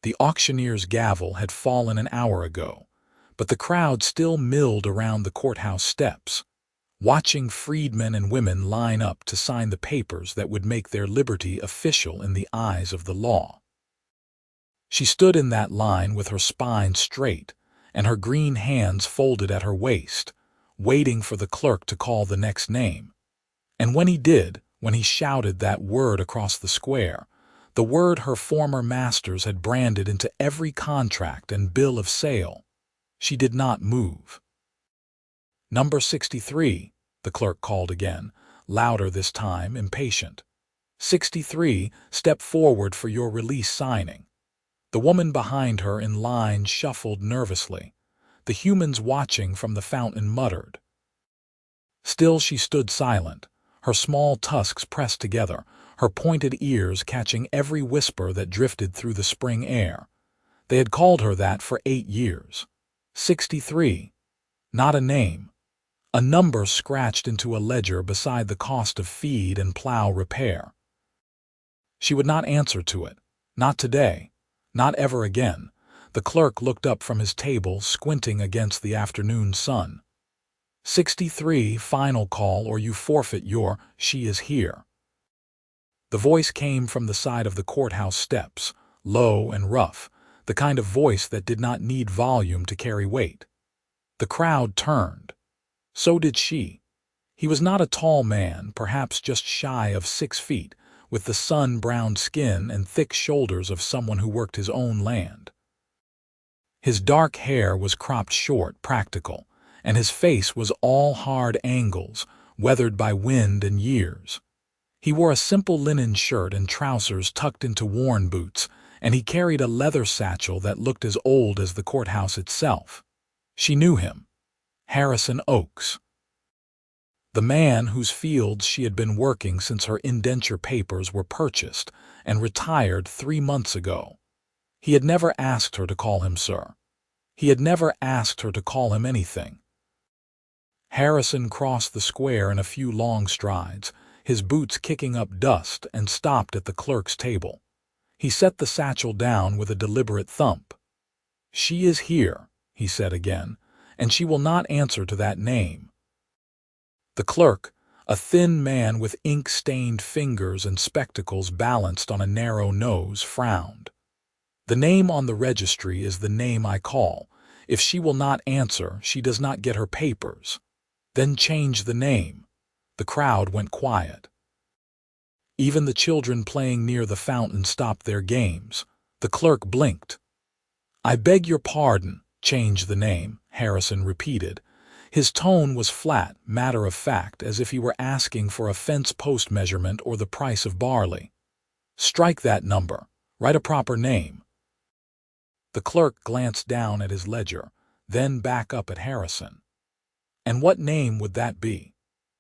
The auctioneer's gavel had fallen an hour ago, but the crowd still milled around the courthouse steps, watching freedmen and women line up to sign the papers that would make their liberty official in the eyes of the law. She stood in that line with her spine straight and her green hands folded at her waist, waiting for the clerk to call the next name. And when he did, when he shouted that word across the square, the word her former masters had branded into every contract and bill of sale, she did not move. "Number 63, the clerk called again, louder this time, impatient. 63, step forward for your release signing." The woman behind her in line shuffled nervously. The humans watching from the fountain muttered. Still she stood silent, her small tusks pressed together, her pointed ears catching every whisper that drifted through the spring air. They had called her that for 8 years. 63. Not a name. A number scratched into a ledger beside the cost of feed and plow repair. She would not answer to it. Not today. Not ever again. The clerk looked up from his table, squinting against the afternoon sun. 63, final call or you forfeit your, she is here. The voice came from the side of the courthouse steps, low and rough, the kind of voice that did not need volume to carry weight. The crowd turned. So did she. He was not a tall man, perhaps just shy of 6 feet, with the sun-browned skin and thick shoulders of someone who worked his own land. His dark hair was cropped short, practical, and his face was all hard angles, weathered by wind and years. He wore a simple linen shirt and trousers tucked into worn boots, and he carried a leather satchel that looked as old as the courthouse itself. She knew him. Hestia Oakes. The man whose fields she had been working since her indenture papers were purchased and retired 3 months ago. He had never asked her to call him sir. He had never asked her to call him anything. Harrison crossed the square in a few long strides, his boots kicking up dust, and stopped at the clerk's table. He set the satchel down with a deliberate thump. "She is here," he said again, "and she will not answer to that name." The clerk, a thin man with ink-stained fingers and spectacles balanced on a narrow nose, frowned. "The name on the registry is the name I call. If she will not answer, she does not get her papers." "Then change the name." The crowd went quiet. Even the children playing near the fountain stopped their games. The clerk blinked. "I beg your pardon, change the name," Harrison repeated. His tone was flat, matter-of-fact, as if he were asking for a fence post measurement or the price of barley. "Strike that number. Write a proper name." The clerk glanced down at his ledger, then back up at Harrison. "And what name would that be?"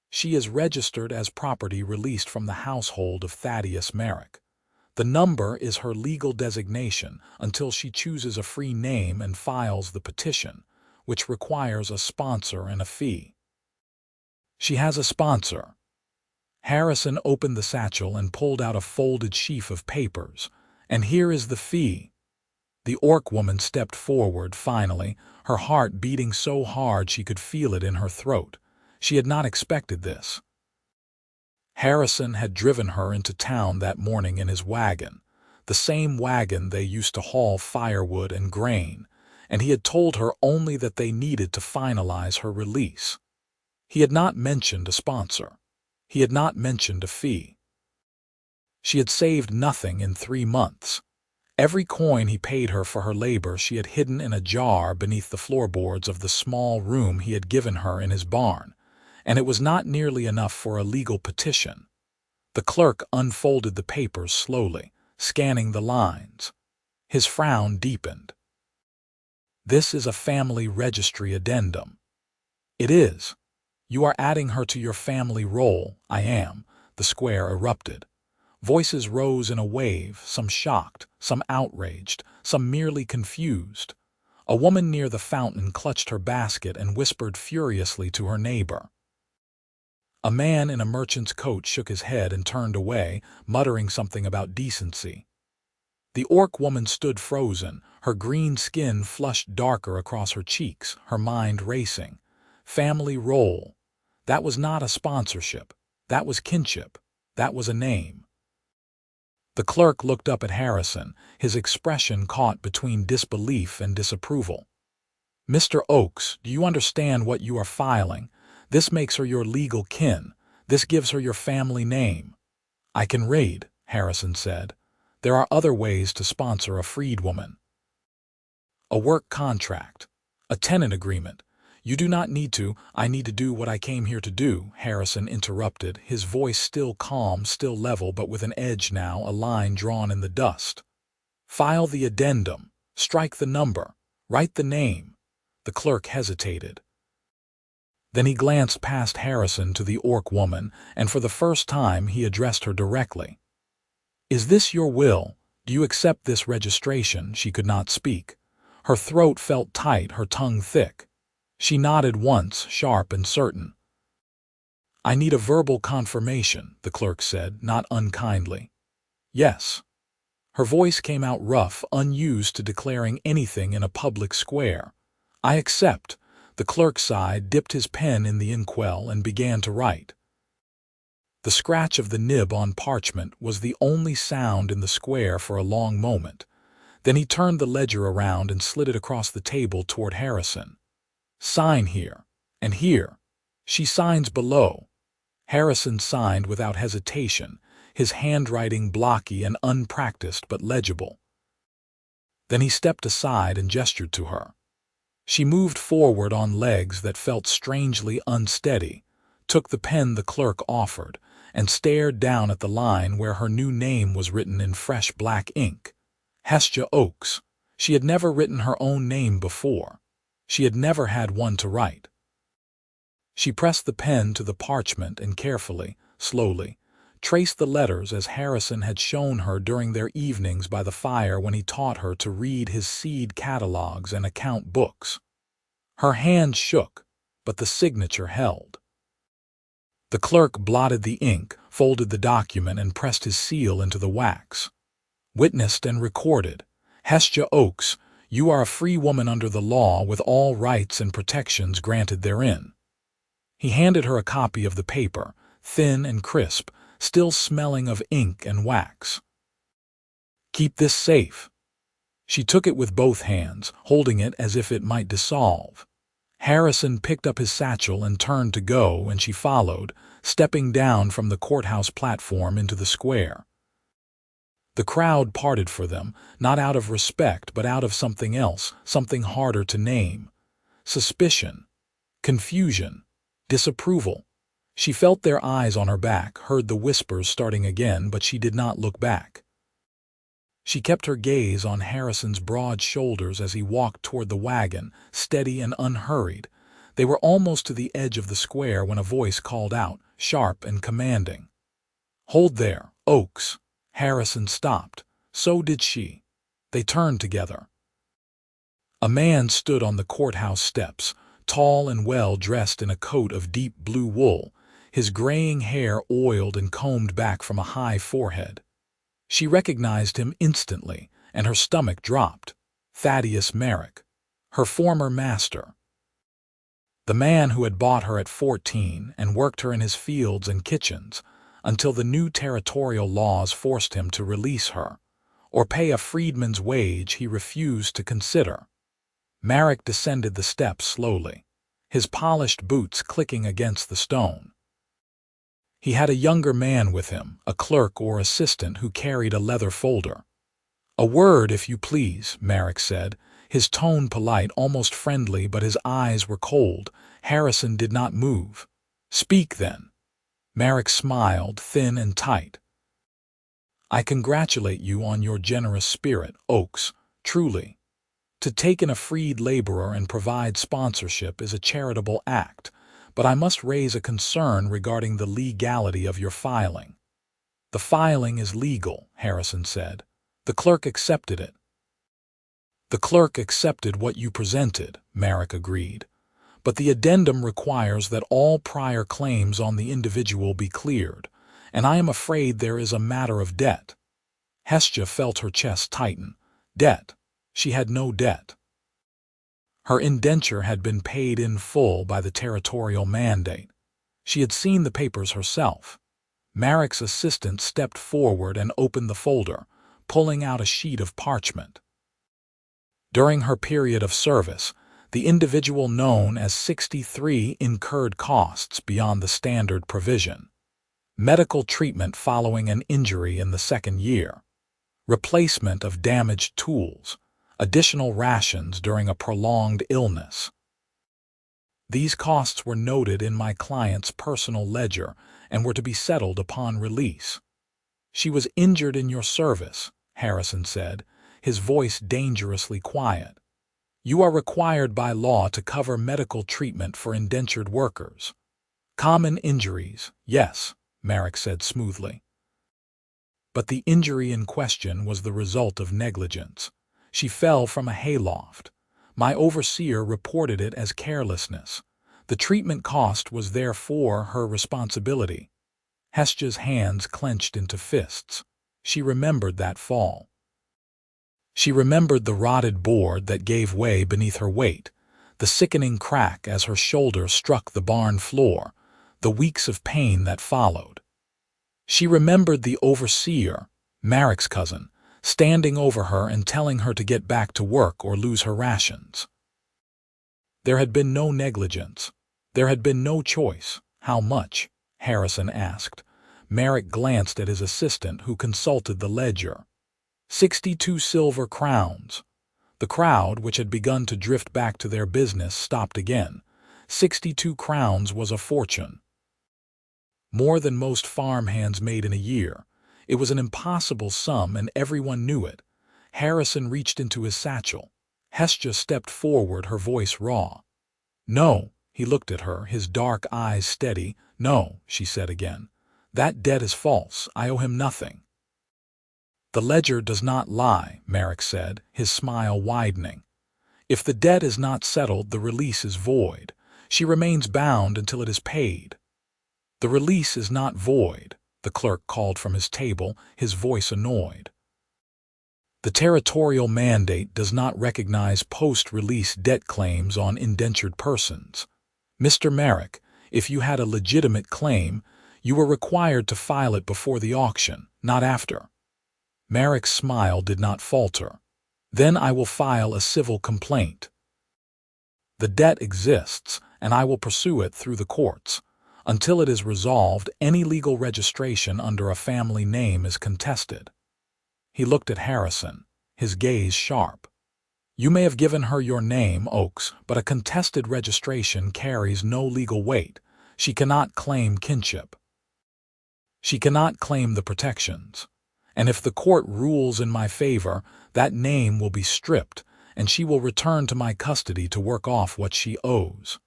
"She is registered as property released from the household of Thaddeus Merrick. The number is her legal designation until she chooses a free name and files the petition, which requires a sponsor and a fee." "She has a sponsor." Harrison opened the satchel and pulled out a folded sheaf of papers. "And here is the fee." The orc woman stepped forward finally, her heart beating so hard she could feel it in her throat. She had not expected this. Harrison had driven her into town that morning in his wagon, the same wagon they used to haul firewood and grain, and he had told her only that they needed to finalize her release. He had not mentioned a sponsor. He had not mentioned a fee. She had saved nothing in 3 months. Every coin he paid her for her labor she had hidden in a jar beneath the floorboards of the small room he had given her in his barn, and it was not nearly enough for a legal petition. The clerk unfolded the papers slowly, scanning the lines. His frown deepened. "This is a family registry addendum." "It is. You are adding her to your family roll." "I am," the square erupted. Voices rose in a wave, some shocked, some outraged, some merely confused. A woman near the fountain clutched her basket and whispered furiously to her neighbor. A man in a merchant's coat shook his head and turned away, muttering something about decency. The orc woman stood frozen, her green skin flushed darker across her cheeks, her mind racing. Family role. That was not a sponsorship. That was kinship. That was a name. The clerk looked up at Harrison, his expression caught between disbelief and disapproval. "Mr. Oakes, do you understand what you are filing? This makes her your legal kin. This gives her your family name." "I can read," Harrison said. "There are other ways to sponsor a freedwoman. A work contract. A tenant agreement. You do not need to. I need to do what I came here to do," Harrison interrupted, his voice still calm, still level, but with an edge now, a line drawn in the dust. "File the addendum. Strike the number. Write the name." The clerk hesitated. Then he glanced past Harrison to the orc woman, and for the first time he addressed her directly. "Is this your will? Do you accept this registration?" She could not speak. Her throat felt tight, her tongue thick. She nodded once, sharp and certain. "I need a verbal confirmation," the clerk said, not unkindly. "Yes." Her voice came out rough, unused to declaring anything in a public square. "I accept." The clerk sighed, dipped his pen in the inkwell, and began to write. The scratch of the nib on parchment was the only sound in the square for a long moment. Then he turned the ledger around and slid it across the table toward Harrison. "Sign here. And here. She signs below." Harrison signed without hesitation, his handwriting blocky and unpracticed but legible. Then he stepped aside and gestured to her. She moved forward on legs that felt strangely unsteady, took the pen the clerk offered, and stared down at the line where her new name was written in fresh black ink. Hestia Oakes. She had never written her own name before. She had never had one to write. She pressed the pen to the parchment and carefully, slowly, traced the letters as Harrison had shown her during their evenings by the fire when he taught her to read his seed catalogs and account books. Her hand shook, but the signature held. The clerk blotted the ink, folded the document, and pressed his seal into the wax. "Witnessed and recorded. Hestia Oakes, you are a free woman under the law with all rights and protections granted therein." He handed her a copy of the paper, thin and crisp, still smelling of ink and wax. "Keep this safe." She took it with both hands, holding it as if it might dissolve. Harrison picked up his satchel and turned to go, and she followed, stepping down from the courthouse platform into the square. The crowd parted for them, not out of respect but out of something else, something harder to name. Suspicion, confusion, disapproval. She felt their eyes on her back, heard the whispers starting again, but she did not look back. She kept her gaze on Harrison's broad shoulders as he walked toward the wagon, steady and unhurried. They were almost to the edge of the square when a voice called out, sharp and commanding. "Hold there, Oakes." Harrison stopped. So did she. They turned together. A man stood on the courthouse steps, tall and well dressed in a coat of deep blue wool, his graying hair oiled and combed back from a high forehead. She recognized him instantly, and her stomach dropped. Thaddeus Merrick, her former master. The man who had bought her at 14 and worked her in his fields and kitchens, until the new territorial laws forced him to release her, or pay a freedman's wage he refused to consider. Merrick descended the steps slowly, his polished boots clicking against the stone. He had a younger man with him, a clerk or assistant who carried a leather folder. "A word, if you please," Merrick said, his tone polite, almost friendly, but his eyes were cold. Harrison did not move. "Speak, then." Merrick smiled, thin and tight. "I congratulate you on your generous spirit, Oakes, truly. To take in a freed laborer and provide sponsorship is a charitable act, but I must raise a concern regarding the legality of your filing." "The filing is legal," Harrison said. "The clerk accepted it." "The clerk accepted what you presented," Merrick agreed. "But the addendum requires that all prior claims on the individual be cleared, and I am afraid there is a matter of debt." Hestia felt her chest tighten. Debt. She had no debt. Her indenture had been paid in full by the territorial mandate. She had seen the papers herself. Marek's assistant stepped forward and opened the folder, pulling out a sheet of parchment. During her period of service, the individual known as 63 incurred costs beyond the standard provision. Medical treatment following an injury in the second year. Replacement of damaged tools. Additional rations during a prolonged illness. These costs were noted in my client's personal ledger and were to be settled upon release. She was injured in your service, Harrison said, his voice dangerously quiet. You are required by law to cover medical treatment for indentured workers. Common injuries, yes, Marek said smoothly. But the injury in question was the result of negligence. She fell from a hayloft. My overseer reported it as carelessness. The treatment cost was therefore her responsibility. Hestia's hands clenched into fists. She remembered that fall. She remembered the rotted board that gave way beneath her weight, the sickening crack as her shoulder struck the barn floor, the weeks of pain that followed. She remembered the overseer, Marek's cousin, standing over her and telling her to get back to work or lose her rations. There had been no negligence. There had been no choice. How much? Harrison asked. Marek glanced at his assistant, who consulted the ledger. 62 silver crowns. The crowd, which had begun to drift back to their business, stopped again. 62 crowns was a fortune. More than most farmhands made in a year. It was an impossible sum, and everyone knew it. Harrison reached into his satchel. Hestia stepped forward, her voice raw. No, he looked at her, his dark eyes steady. No, she said again. That debt is false. I owe him nothing. The ledger does not lie, Marek said, his smile widening. If the debt is not settled, the release is void. She remains bound until it is paid. The release is not void, the clerk called from his table, his voice annoyed. The territorial mandate does not recognize post-release debt claims on indentured persons. Mr. Marek, if you had a legitimate claim, you were required to file it before the auction, not after. Marek's smile did not falter. Then I will file a civil complaint. The debt exists, and I will pursue it through the courts. Until it is resolved, any legal registration under a family name is contested. He looked at Harrison, his gaze sharp. You may have given her your name, Oakes, but a contested registration carries no legal weight. She cannot claim kinship. She cannot claim the protections. And if the court rules in my favor, that name will be stripped, and she will return to my custody to work off what she owes.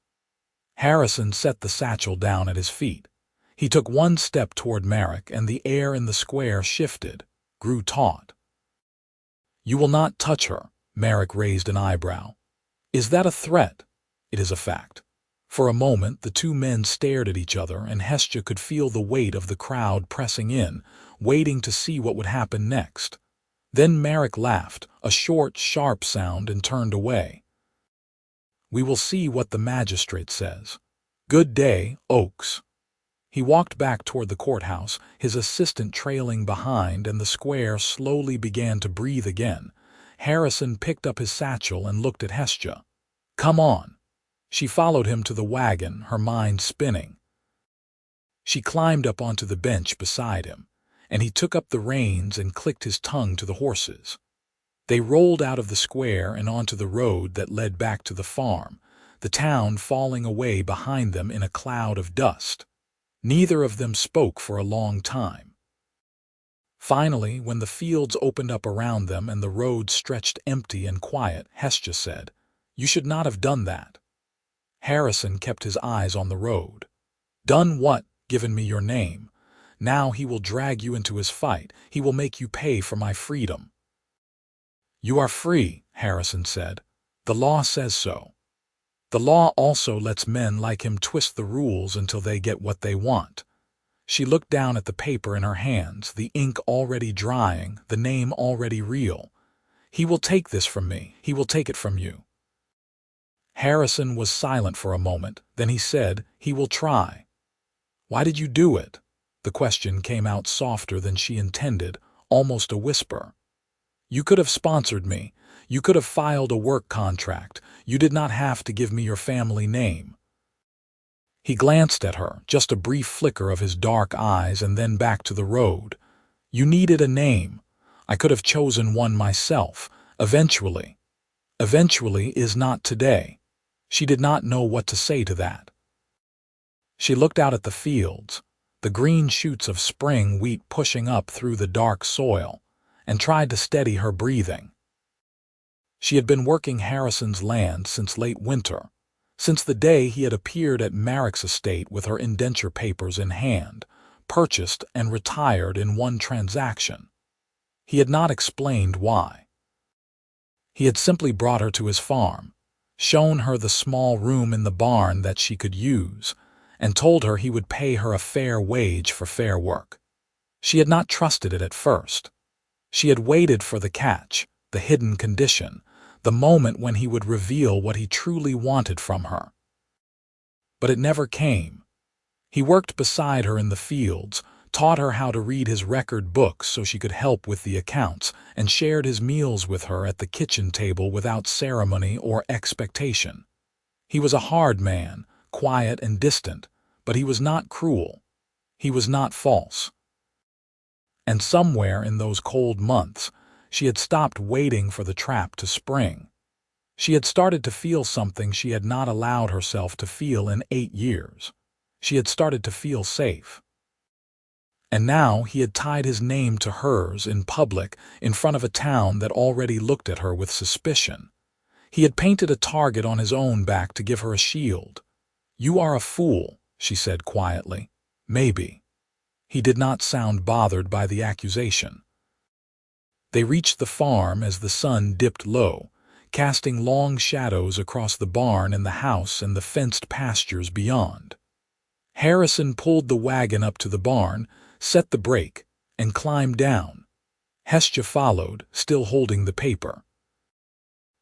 Harrison set the satchel down at his feet. He took one step toward Marek, and the air in the square shifted, grew taut. You will not touch her, Marek raised an eyebrow. Is that a threat? It is a fact. For a moment the two men stared at each other, and Hestia could feel the weight of the crowd pressing in, waiting to see what would happen next. Then Marek laughed, a short, sharp sound, and turned away. We will see what the magistrate says. Good day, Oakes. He walked back toward the courthouse, his assistant trailing behind, and the square slowly began to breathe again. Harrison picked up his satchel and looked at Hestia. Come on. She followed him to the wagon, her mind spinning. She climbed up onto the bench beside him, and he took up the reins and clicked his tongue to the horses. They rolled out of the square and onto the road that led back to the farm, the town falling away behind them in a cloud of dust. Neither of them spoke for a long time. Finally, when the fields opened up around them and the road stretched empty and quiet, Hestia said, You should not have done that. Harrison kept his eyes on the road. Done what? Given me your name. Now he will drag you into his fight. He will make you pay for my freedom. You are free, Harrison said. The law says so. The law also lets men like him twist the rules until they get what they want. She looked down at the paper in her hands, the ink already drying, the name already real. "He will take this from me. He will take it from you." Harrison was silent for a moment. Then he said, "He will try." "Why did you do it?" The question came out softer than she intended, almost a whisper. "You could have sponsored me. You could have filed a work contract. You did not have to give me your family name." He glanced at her, just a brief flicker of his dark eyes, and then back to the road. "You needed a name. I could have chosen one myself. Eventually. Eventually is not today." She did not know what to say to that. She looked out at the fields, the green shoots of spring wheat pushing up through the dark soil, and tried to steady her breathing. She had been working Harrison's land since late winter, since the day he had appeared at Merrick's estate with her indenture papers in hand, purchased and retired in one transaction. He had not explained why. He had simply brought her to his farm, shown her the small room in the barn that she could use, and told her he would pay her a fair wage for fair work. She had not trusted it at first. She had waited for the catch, the hidden condition, the moment when he would reveal what he truly wanted from her. But it never came. He worked beside her in the fields, taught her how to read his record books so she could help with the accounts, and shared his meals with her at the kitchen table without ceremony or expectation. He was a hard man, quiet and distant, but he was not cruel. He was not false. And somewhere in those cold months, she had stopped waiting for the trap to spring. She had started to feel something she had not allowed herself to feel in 8 years. She had started to feel safe. And now he had tied his name to hers in public, in front of a town that already looked at her with suspicion. He had painted a target on his own back to give her a shield. "You are a fool," she said quietly. "Maybe." He did not sound bothered by the accusation. They reached the farm as the sun dipped low, casting long shadows across the barn and the house and the fenced pastures beyond. Harrison pulled the wagon up to the barn, set the brake, and climbed down. Hestia followed, still holding the paper.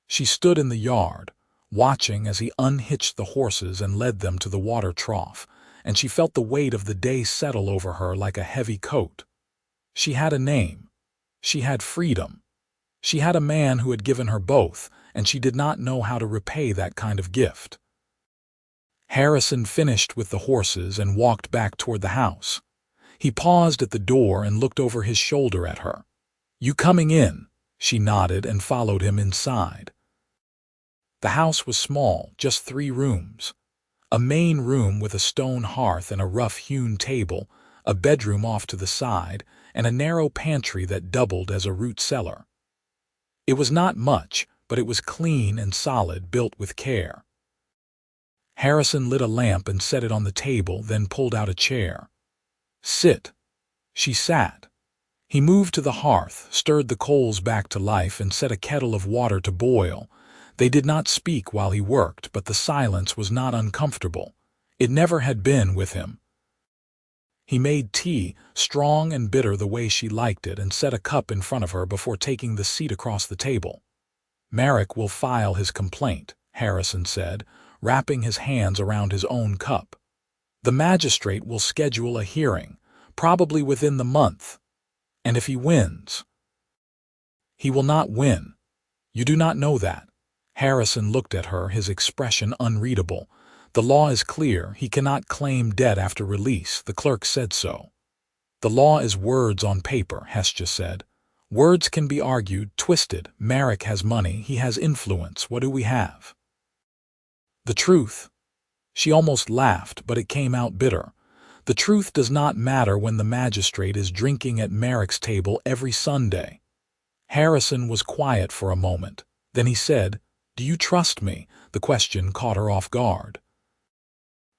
She stood in the yard, watching as he unhitched the horses and led them to the water trough, and she felt the weight of the day settle over her like a heavy coat. She had a name. She had freedom. She had a man who had given her both, and she did not know how to repay that kind of gift. Harrison finished with the horses and walked back toward the house. He paused at the door and looked over his shoulder at her. "You coming in?" She nodded and followed him inside. The house was small, just 3 rooms. A main room with a stone hearth and a rough-hewn table, a bedroom off to the side, and a narrow pantry that doubled as a root cellar. It was not much, but it was clean and solid, built with care. Harrison lit a lamp and set it on the table, then pulled out a chair. "Sit." She sat. He moved to the hearth, stirred the coals back to life, and set a kettle of water to boil. They did not speak while he worked, but the silence was not uncomfortable. It never had been with him. He made tea, strong and bitter the way she liked it, and set a cup in front of her before taking the seat across the table. "Merrick will file his complaint," Harrison said, wrapping his hands around his own cup. "The magistrate will schedule a hearing, probably within the month. And if he wins—" "He will not win. You do not know that." Harrison looked at her, his expression unreadable. "The law is clear. He cannot claim debt after release. The clerk said so." "The law is words on paper," Hestia said. "Words can be argued, twisted. Merrick has money. He has influence. What do we have?" "The truth." She almost laughed, but it came out bitter. "The truth does not matter when the magistrate is drinking at Merrick's table every Sunday." Harrison was quiet for a moment. Then he said, "Do you trust me?" The question caught her off guard.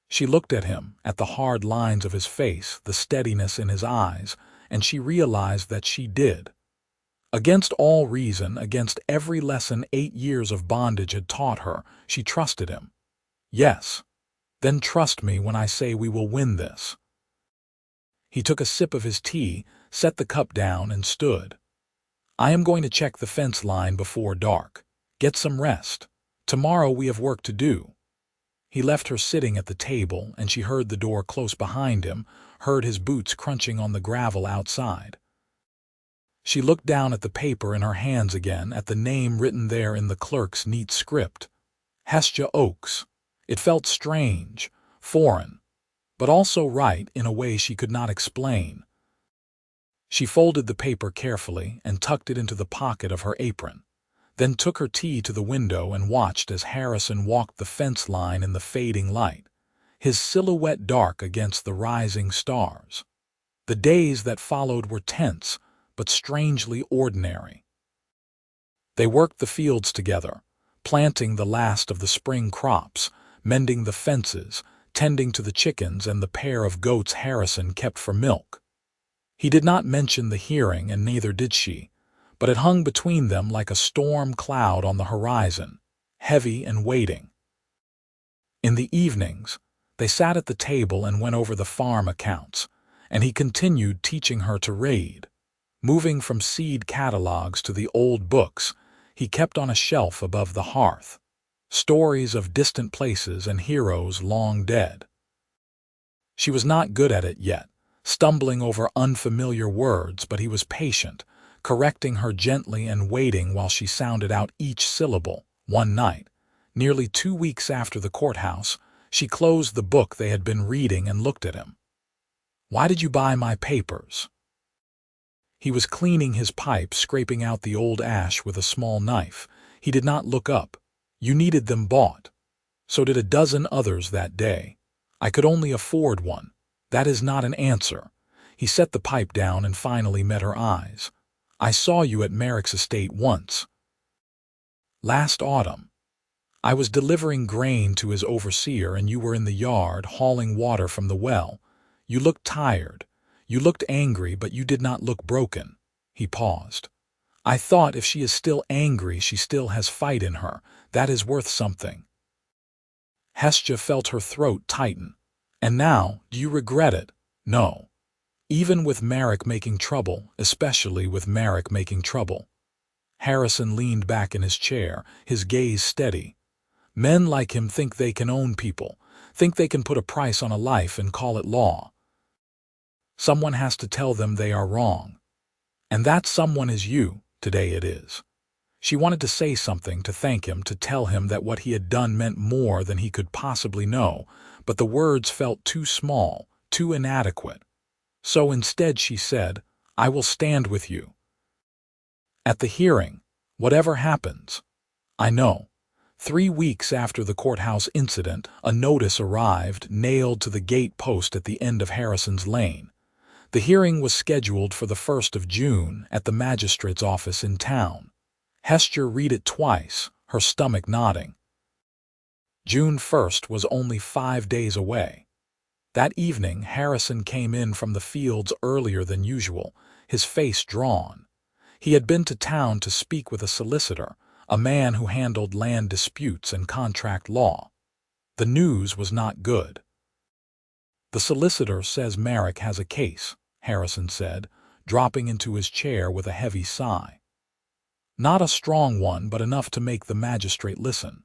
She looked at him, at the hard lines of his face, the steadiness in his eyes, and she realized that she did. Against all reason, against every lesson 8 years of bondage had taught her, she trusted him. "Yes. Then trust me when I say we will win this." He took a sip of his tea, set the cup down, and stood. "I am going to check the fence line before dark. Get some rest. Tomorrow we have work to do." He left her sitting at the table, and she heard the door close behind him, heard his boots crunching on the gravel outside. She looked down at the paper in her hands again, at the name written there in the clerk's neat script. Hestia Oakes. It felt strange, foreign, but also right in a way she could not explain. She folded the paper carefully and tucked it into the pocket of her apron, then took her tea to the window and watched as Harrison walked the fence line in the fading light, his silhouette dark against the rising stars. The days that followed were tense, but strangely ordinary. They worked the fields together, planting the last of the spring crops, mending the fences, tending to the chickens and the pair of goats Harrison kept for milk. He did not mention the hearing, and neither did she, but it hung between them like a storm cloud on the horizon, heavy and waiting. In the evenings, they sat at the table and went over the farm accounts, and he continued teaching her to read. Moving from seed catalogs to the old books he kept on a shelf above the hearth, stories of distant places and heroes long dead. She was not good at it yet, stumbling over unfamiliar words, but he was patient, correcting her gently and waiting while she sounded out each syllable. One night, nearly 2 weeks after the courthouse, she closed the book they had been reading and looked at him. "Why did you buy my papers?" He was cleaning his pipe, scraping out the old ash with a small knife. He did not look up. "You needed them bought. So did a dozen others that day. I could only afford one. That is not an answer." He set the pipe down and finally met her eyes. "I saw you at Merrick's estate once. Last autumn. I was delivering grain to his overseer, and you were in the yard hauling water from the well. You looked tired. You looked angry, but you did not look broken." He paused. "I thought if she is still angry, she still has fight in her. That is worth something." Hestia felt her throat tighten. "And now, do you regret it?" "No. Even with Merrick making trouble, especially with Merrick making trouble." Harrison leaned back in his chair, his gaze steady. "Men like him think they can own people, think they can put a price on a life and call it law. Someone has to tell them they are wrong. And that someone is you, today it is." She wanted to say something, to thank him, to tell him that what he had done meant more than he could possibly know, but the words felt too small, too inadequate. So instead she said, "I will stand with you. At the hearing, whatever happens." "I know." 3 weeks after the courthouse incident, a notice arrived, nailed to the gate post at the end of Harrison's Lane. The hearing was scheduled for the 1st of June at the magistrate's office in town. Hestia read it twice, her stomach nodding. June 1st was only 5 days away. That evening, Harrison came in from the fields earlier than usual, his face drawn. He had been to town to speak with a solicitor, a man who handled land disputes and contract law. The news was not good. "The solicitor says Merrick has a case," Harrison said, dropping into his chair with a heavy sigh. "Not a strong one, but enough to make the magistrate listen.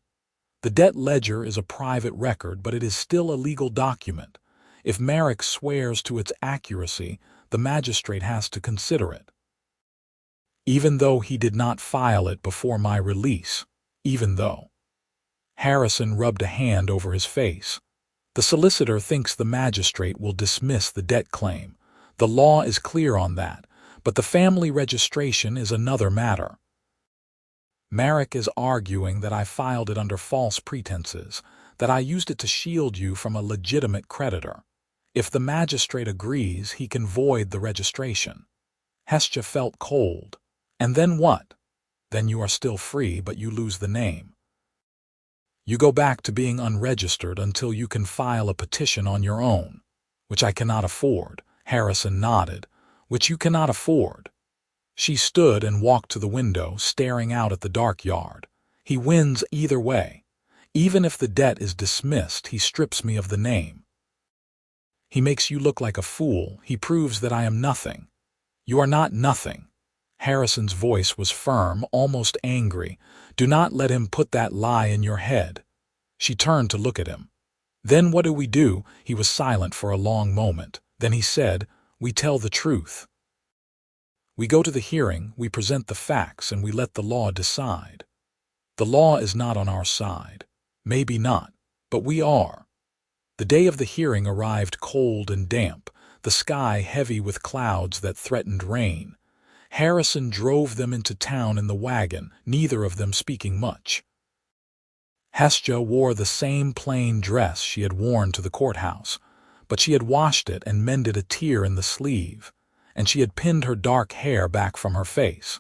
The debt ledger is a private record, but it is still a legal document. If Merrick swears to its accuracy, the magistrate has to consider it. Even though he did not file it before my release, even though." Harrison rubbed a hand over his face. "The solicitor thinks the magistrate will dismiss the debt claim. The law is clear on that, but the family registration is another matter. Merrick is arguing that I filed it under false pretenses, that I used it to shield you from a legitimate creditor. If the magistrate agrees, he can void the registration." Hestia felt cold. "And then what?" "Then you are still free, but you lose the name. You go back to being unregistered until you can file a petition on your own." "Which I cannot afford." Harrison nodded. "Which you cannot afford." She stood and walked to the window, staring out at the dark yard. "He wins either way. Even if the debt is dismissed, he strips me of the name." He makes you look like a fool. He proves that I am nothing. You are not nothing. Harrison's voice was firm, almost angry. Do not let him put that lie in your head. She turned to look at him. Then what do? He was silent for a long moment. Then he said, we tell the truth. We go to the hearing, we present the facts, and we let the law decide. The law is not on our side. Maybe not, but we are. The day of the hearing arrived cold and damp, the sky heavy with clouds that threatened rain. Harrison drove them into town in the wagon, neither of them speaking much. Hestia wore the same plain dress she had worn to the courthouse, but she had washed it and mended a tear in the sleeve, and she had pinned her dark hair back from her face.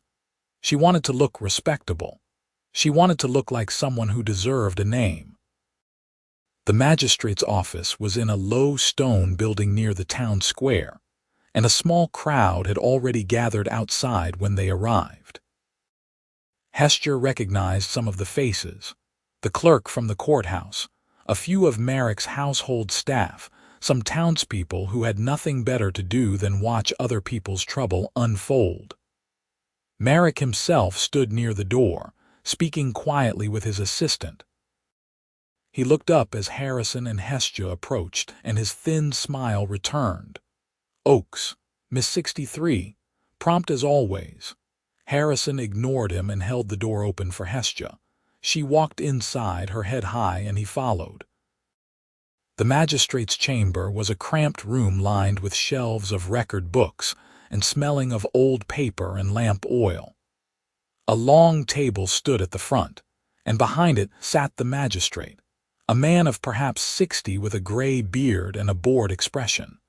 She wanted to look respectable. She wanted to look like someone who deserved a name. The magistrate's office was in a low stone building near the town square, and a small crowd had already gathered outside when they arrived. Hestia recognized some of the faces: the clerk from the courthouse, a few of Merrick's household staff, some townspeople who had nothing better to do than watch other people's trouble unfold. Merrick himself stood near the door, speaking quietly with his assistant. He looked up as Harrison and Hestia approached, and his thin smile returned. Oakes, Miss 63, prompt as always. Harrison ignored him and held the door open for Hestia. She walked inside, her head high, and he followed. The magistrate's chamber was a cramped room lined with shelves of record books and smelling of old paper and lamp oil. A long table stood at the front, and behind it sat the magistrate, a man of perhaps 60 with a gray beard and a bored expression.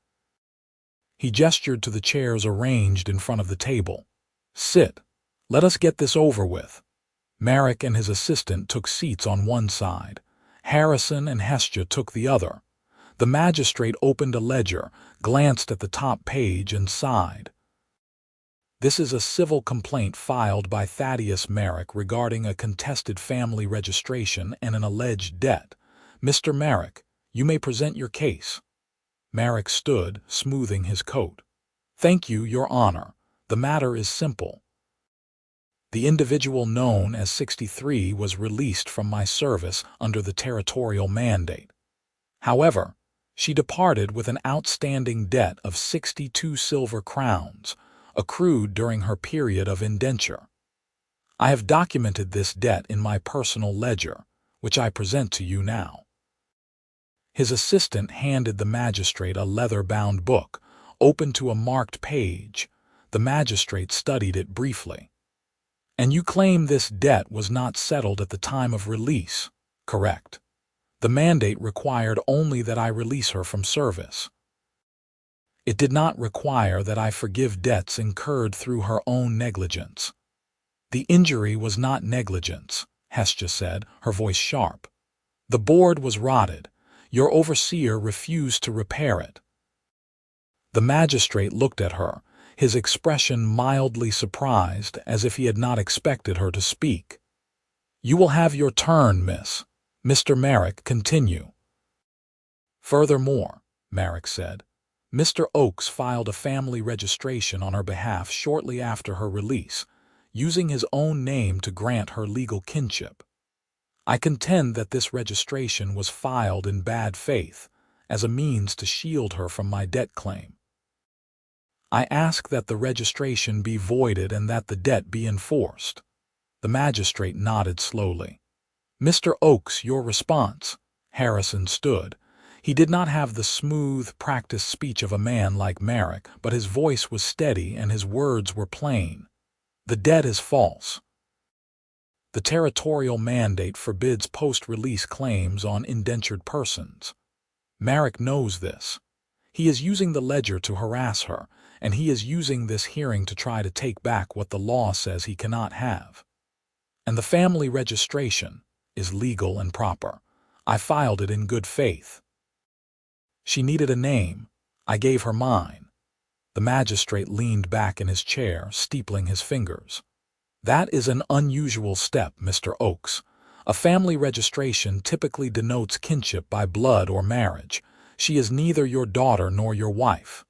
He gestured to the chairs arranged in front of the table. Sit. Let us get this over with. Merrick and his assistant took seats on one side. Harrison and Hestia took the other. The magistrate opened a ledger, glanced at the top page, and sighed. This is a civil complaint filed by Thaddeus Merrick regarding a contested family registration and an alleged debt. Mr. Merrick, you may present your case. Merrick stood, smoothing his coat. Thank you, Your Honor. The matter is simple. The individual known as 63 was released from my service under the territorial mandate. However, she departed with an outstanding debt of 62 silver crowns, accrued during her period of indenture. I have documented this debt in my personal ledger, which I present to you now. His assistant handed the magistrate a leather-bound book, open to a marked page. The magistrate studied it briefly. And you claim this debt was not settled at the time of release, correct? The mandate required only that I release her from service. It did not require that I forgive debts incurred through her own negligence. The injury was not negligence, Hestia said, her voice sharp. The board was rotted. Your overseer refused to repair it. The magistrate looked at her, his expression mildly surprised, as if he had not expected her to speak. You will have your turn, miss. Mr. Merrick, continue. Furthermore, Merrick said, Mr. Oakes filed a family registration on her behalf shortly after her release, using his own name to grant her legal kinship. I contend that this registration was filed in bad faith, as a means to shield her from my debt claim. I ask that the registration be voided and that the debt be enforced. The magistrate nodded slowly. Mr. Oakes, your response. Harrison stood. He did not have the smooth, practiced speech of a man like Merrick, but his voice was steady and his words were plain. The debt is false. The territorial mandate forbids post-release claims on indentured persons. Merrick knows this. He is using the ledger to harass her, and he is using this hearing to try to take back what the law says he cannot have. And the family registration is legal and proper. I filed it in good faith. She needed a name. I gave her mine. The magistrate leaned back in his chair, steepling his fingers. That is an unusual step, Mr. Oakes. A family registration typically denotes kinship by blood or marriage. She is neither your daughter nor your wife."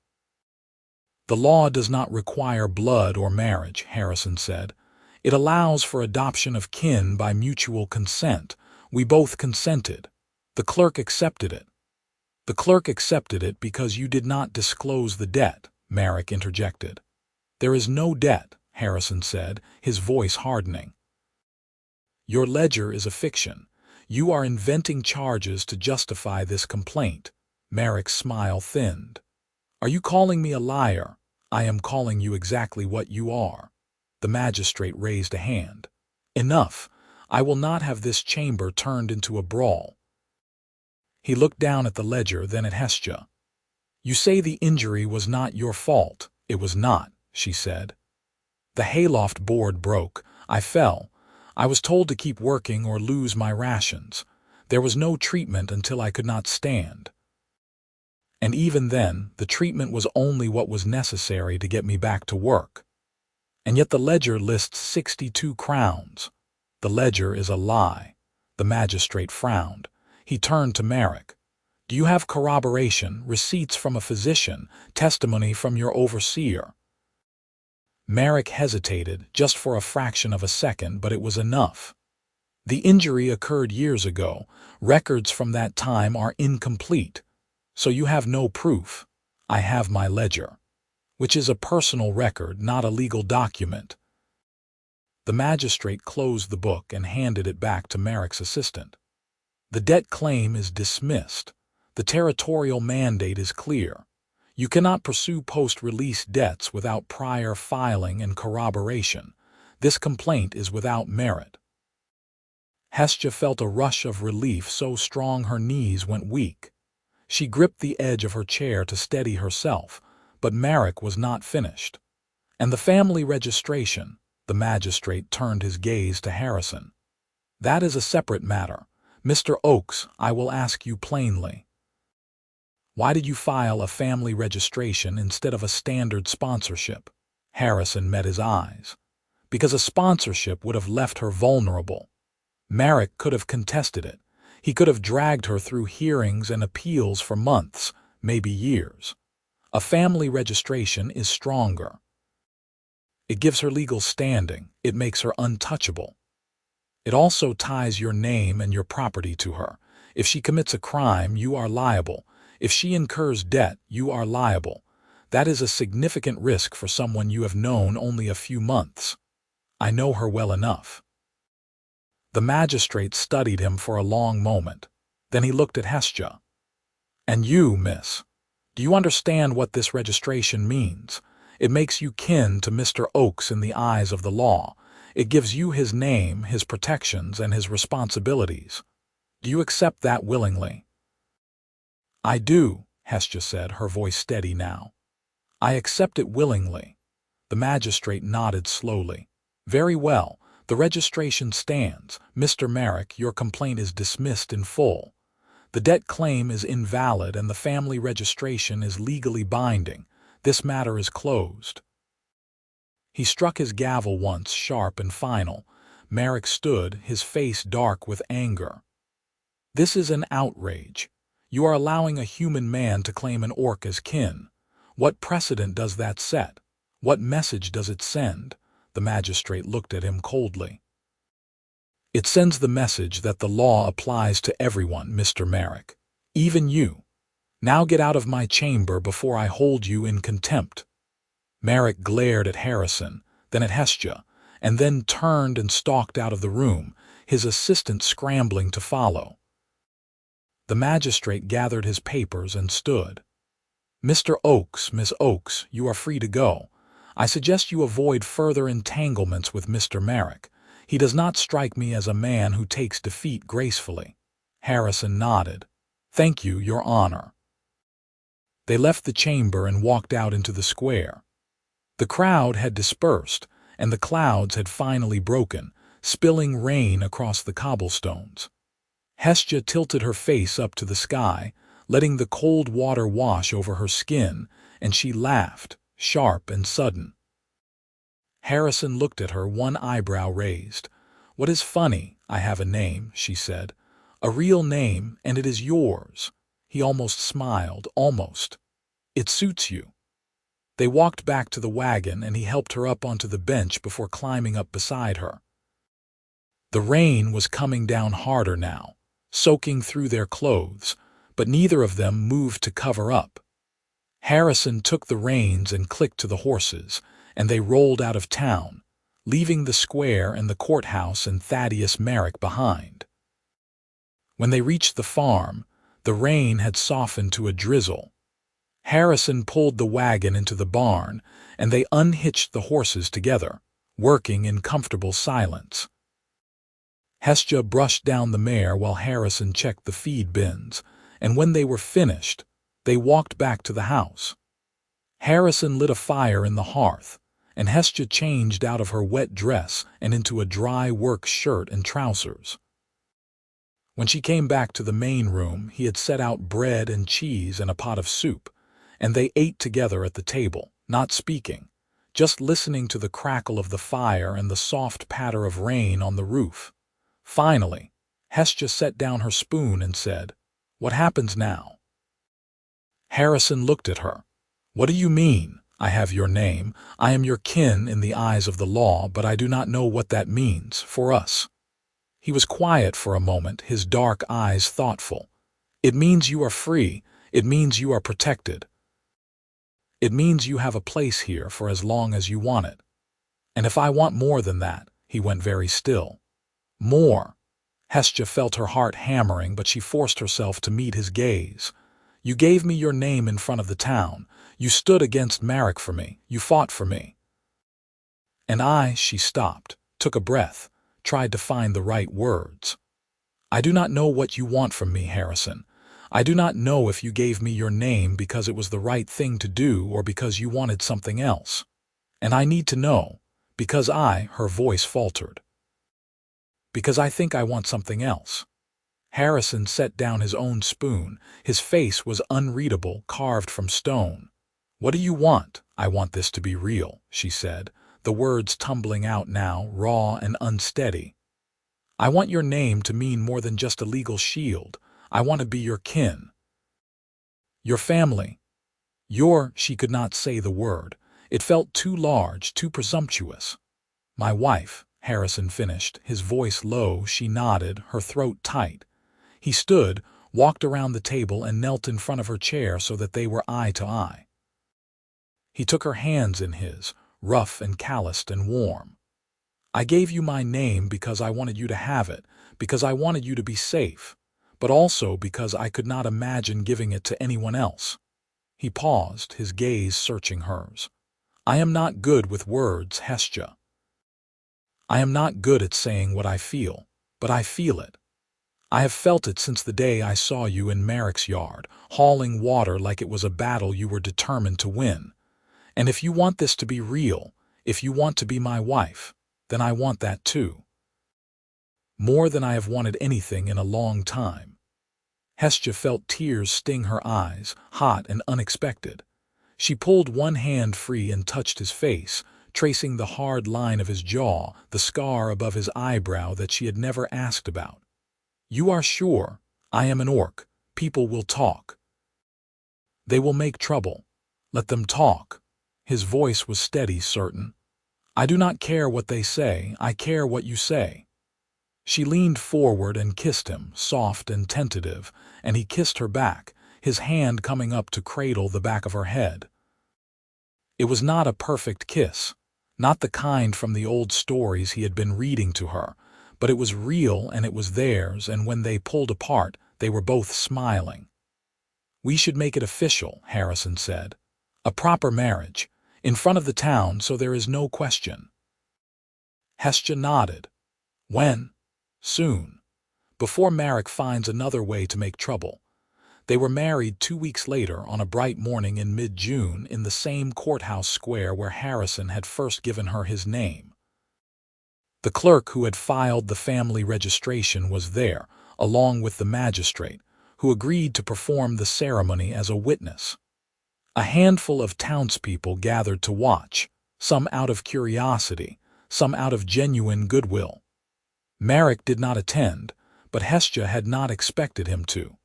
"The law does not require blood or marriage," Harrison said. "It allows for adoption of kin by mutual consent. We both consented. The clerk accepted it." "The clerk accepted it because you did not disclose the debt," Merrick interjected. "There is no debt," Harrison said, his voice hardening. "Your ledger is a fiction. You are inventing charges to justify this complaint." Merrick's smile thinned. "Are you calling me a liar?" "I am calling you exactly what you are." The magistrate raised a hand. "Enough. I will not have this chamber turned into a brawl." He looked down at the ledger, then at Hestia. "You say the injury was not your fault." "It was not," she said. "The hayloft board broke. I fell. I was told to keep working or lose my rations. There was no treatment until I could not stand. And even then, the treatment was only what was necessary to get me back to work. And yet the ledger lists 62 crowns. The ledger is a lie." The magistrate frowned. He turned to Merrick. "Do you have corroboration, receipts from a physician, testimony from your overseer?" Merrick hesitated, just for a fraction of a second, but it was enough. "The injury occurred years ago. Records from that time are incomplete. So you have no proof." "I have my ledger, which is a personal record, not a legal document." The magistrate closed the book and handed it back to Merrick's assistant. "The debt claim is dismissed. The territorial mandate is clear. You cannot pursue post-release debts without prior filing and corroboration. This complaint is without merit." Hestia felt a rush of relief so strong her knees went weak. She gripped the edge of her chair to steady herself, but Merrick was not finished. "And the family registration?" The magistrate turned his gaze to Harrison. "That is a separate matter. Mr. Oakes, I will ask you plainly. Why did you file a family registration instead of a standard sponsorship?" Harrison met his eyes. "Because a sponsorship would have left her vulnerable. Merrick could have contested it. He could have dragged her through hearings and appeals for months, maybe years. A family registration is stronger. It gives her legal standing. It makes her untouchable. It also ties your name and your property to her. If she commits a crime, you are liable. If she incurs debt, you are liable. That is a significant risk for someone you have known only a few months." "I know her well enough." The magistrate studied him for a long moment. Then he looked at Hestia. "And you, miss, do you understand what this registration means? It makes you kin to Mr. Oakes in the eyes of the law. It gives you his name, his protections, and his responsibilities. Do you accept that willingly?" "I do," Hestia said, her voice steady now. "I accept it willingly." The magistrate nodded slowly. "Very well. The registration stands. Mr. Merrick, your complaint is dismissed in full. The debt claim is invalid and the family registration is legally binding. This matter is closed." He struck his gavel once, sharp and final. Merrick stood, his face dark with anger. "This is an outrage. You are allowing a human man to claim an orc as kin. What precedent does that set? What message does it send?" The magistrate looked at him coldly. "It sends the message that the law applies to everyone, Mr. Merrick. Even you. Now get out of my chamber before I hold you in contempt." Merrick glared at Harrison, then at Hestia, and then turned and stalked out of the room, his assistant scrambling to follow. The magistrate gathered his papers and stood. "Mr. Oakes, Miss Oakes, you are free to go. I suggest you avoid further entanglements with Mr. Merrick. He does not strike me as a man who takes defeat gracefully." Harrison nodded. "Thank you, Your Honor." They left the chamber and walked out into the square. The crowd had dispersed, and the clouds had finally broken, spilling rain across the cobblestones. Hestia tilted her face up to the sky, letting the cold water wash over her skin, and she laughed, sharp and sudden. Harrison looked at her, one eyebrow raised. "What is funny? I have a name," she said. "A real name, and it is yours. He almost smiled, almost. "It suits you." They walked back to the wagon and he helped her up onto the bench before climbing up beside her. The rain was coming down harder now, soaking through their clothes, but neither of them moved to cover up. Harrison took the reins and clicked to the horses, and they rolled out of town, leaving the square and the courthouse and Thaddeus Merrick behind. When they reached the farm, the rain had softened to a drizzle. Harrison pulled the wagon into the barn, and they unhitched the horses together, working in comfortable silence. Hestia brushed down the mare while Harrison checked the feed bins, and when they were finished, they walked back to the house. Harrison lit a fire in the hearth, and Hestia changed out of her wet dress and into a dry work shirt and trousers. When she came back to the main room, he had set out bread and cheese and a pot of soup, and they ate together at the table, not speaking, just listening to the crackle of the fire and the soft patter of rain on the roof. Finally, Hestia set down her spoon and said, "What happens now?" Harrison looked at her. "What do you mean? I have your name. I am your kin in the eyes of the law, but I do not know what that means for us." He was quiet for a moment, his dark eyes thoughtful. "It means you are free. It means you are protected. It means you have a place here for as long as you want it. And if I want more than that," he went very still. "More." Hestia felt her heart hammering, but she forced herself to meet his gaze. "You gave me your name in front of the town. You stood against Merrick for me. You fought for me." And she stopped, took a breath, tried to find the right words. "I do not know what you want from me, Harrison. I do not know if you gave me your name because it was the right thing to do or because you wanted something else. And I need to know, because her voice faltered. Because I think I want something else." Harrison set down his own spoon. His face was unreadable, carved from stone. "What do you want?" "I want this to be real," she said, the words tumbling out now, raw and unsteady. "I want your name to mean more than just a legal shield. I want to be your kin. Your family. She could not say the word. It felt too large, too presumptuous. "My wife," Harrison finished, his voice low. She nodded, her throat tight. He stood, walked around the table and knelt in front of her chair so that they were eye to eye. He took her hands in his, rough and calloused and warm. "I gave you my name because I wanted you to have it, because I wanted you to be safe, but also because I could not imagine giving it to anyone else." He paused, his gaze searching hers. "I am not good with words, Hestia. I am not good at saying what I feel, but I feel it. I have felt it since the day I saw you in Merrick's yard, hauling water like it was a battle you were determined to win. And if you want this to be real, if you want to be my wife, then I want that too. More than I have wanted anything in a long time." Hestia felt tears sting her eyes, hot and unexpected. She pulled one hand free and touched his face, tracing the hard line of his jaw, the scar above his eyebrow that she had never asked about. "You are sure? I am an orc. People will talk. They will make trouble. Let them talk." His voice was steady, certain. "I do not care what they say. I care what you say." She leaned forward and kissed him, soft and tentative, and he kissed her back, his hand coming up to cradle the back of her head. It was not a perfect kiss, not the kind from the old stories he had been reading to her, but it was real and it was theirs, and when they pulled apart, they were both smiling. "We should make it official," Harrison said. "A proper marriage, in front of the town so there is no question." Hestia nodded. "When?" "Soon. Before Merrick finds another way to make trouble." They were married 2 weeks later on a bright morning in mid-June in the same courthouse square where Harrison had first given her his name. The clerk who had filed the family registration was there, along with the magistrate, who agreed to perform the ceremony as a witness. A handful of townspeople gathered to watch, some out of curiosity, some out of genuine goodwill. Merrick did not attend, but Hestia had not expected him to.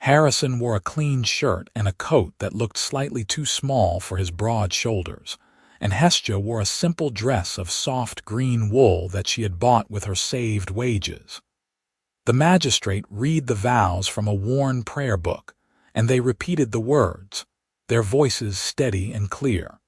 Harrison wore a clean shirt and a coat that looked slightly too small for his broad shoulders, and Hestia wore a simple dress of soft green wool that she had bought with her saved wages. The magistrate read the vows from a worn prayer book, and they repeated the words, their voices steady and clear.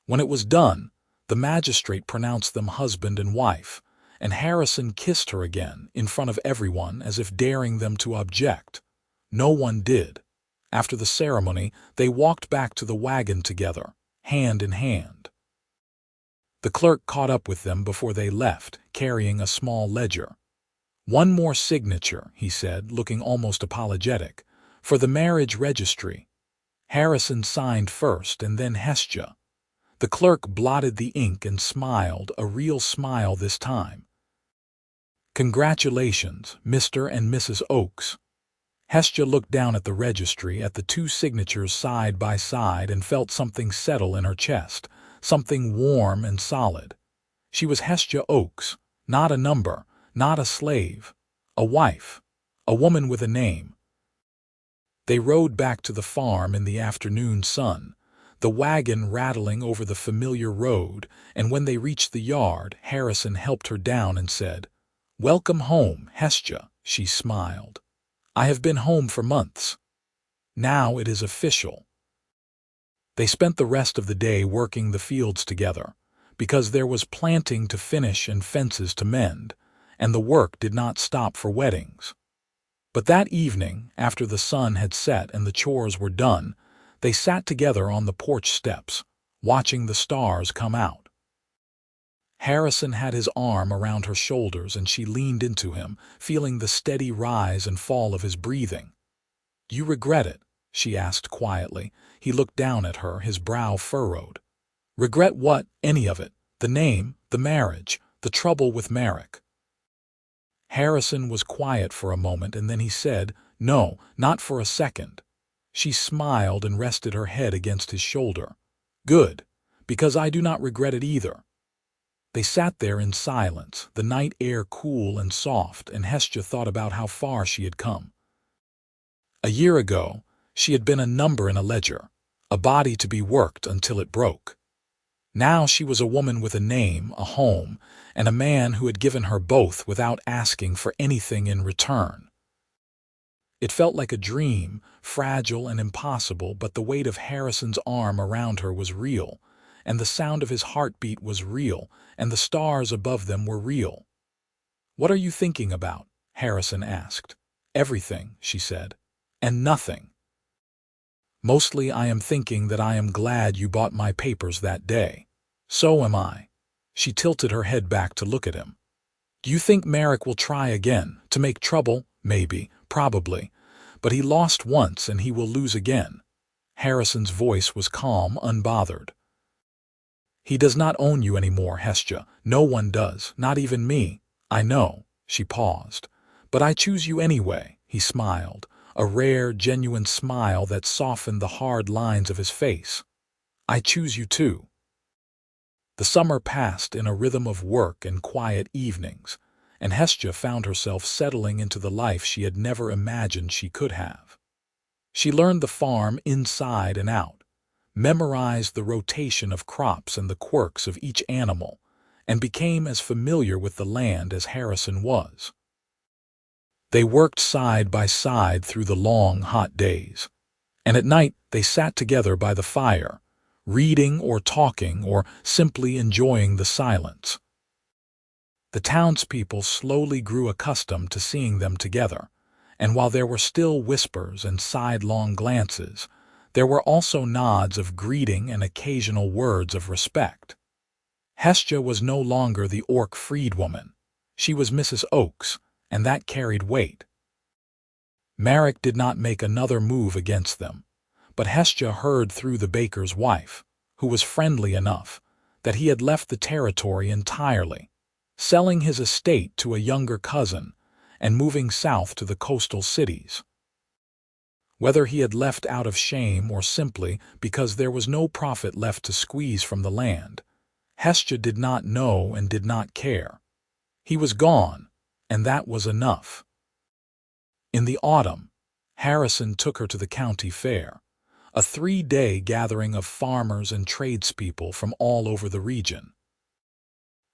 When it was done, the magistrate pronounced them husband and wife, and Harrison kissed her again in front of everyone as if daring them to object. No one did. After the ceremony, they walked back to the wagon together, hand in hand. The clerk caught up with them before they left, carrying a small ledger. "One more signature," he said, looking almost apologetic, "for the marriage registry." Harrison signed first and then Hestia. The clerk blotted the ink and smiled, a real smile this time. "Congratulations, Mr. and Mrs. Oakes." Hestia looked down at the registry, at the two signatures side by side, and felt something settle in her chest, something warm and solid. She was Hestia Oakes, not a number, not a slave, a wife, a woman with a name. They rode back to the farm in the afternoon sun, the wagon rattling over the familiar road, and when they reached the yard, Harrison helped her down and said, "Welcome home, Hestia." She smiled. "I have been home for months. Now it is official." They spent the rest of the day working the fields together, because there was planting to finish and fences to mend, and the work did not stop for weddings. But that evening, after the sun had set and the chores were done, they sat together on the porch steps, watching the stars come out. Harrison had his arm around her shoulders and she leaned into him, feeling the steady rise and fall of his breathing. "Do you regret it?" she asked quietly. He looked down at her, his brow furrowed. "Regret what? Any of it? The name, the marriage, the trouble with Merrick?" Harrison was quiet for a moment and then he said, "No, not for a second." She smiled and rested her head against his shoulder. "Good, because I do not regret it either." They sat there in silence, the night air cool and soft, and Hestia thought about how far she had come. A year ago, she had been a number in a ledger, a body to be worked until it broke. Now she was a woman with a name, a home, and a man who had given her both without asking for anything in return. It felt like a dream, fragile and impossible, but the weight of Harrison's arm around her was real, and the sound of his heartbeat was real, and the stars above them were real. "What are you thinking about?" Harrison asked. "Everything," she said, "and nothing. Mostly I am thinking that I am glad you bought my papers that day. So am I." She tilted her head back to look at him. "Do you think Merrick will try again, to make trouble? Maybe, probably. But he lost once and he will lose again." Harrison's voice was calm, unbothered. "He does not own you anymore, Hestia. No one does, not even me. I know." She paused. "But I choose you anyway," he smiled, a rare, genuine smile that softened the hard lines of his face. "I choose you too." The summer passed in a rhythm of work and quiet evenings, and Hestia found herself settling into the life she had never imagined she could have. She learned the farm inside and out, memorized the rotation of crops and the quirks of each animal, and became as familiar with the land as Harrison was. They worked side by side through the long, hot days, and at night they sat together by the fire, reading or talking or simply enjoying the silence. The townspeople slowly grew accustomed to seeing them together, and while there were still whispers and sidelong glances, there were also nods of greeting and occasional words of respect. Hestia was no longer the orc freedwoman. She was Mrs. Oakes, and that carried weight. Merrick did not make another move against them, but Hestia heard through the baker's wife, who was friendly enough, that he had left the territory entirely, selling his estate to a younger cousin and moving south to the coastal cities. Whether he had left out of shame or simply because there was no profit left to squeeze from the land, Hestia did not know and did not care. He was gone, and that was enough. In the autumn, Harrison took her to the county fair, a 3-day gathering of farmers and tradespeople from all over the region.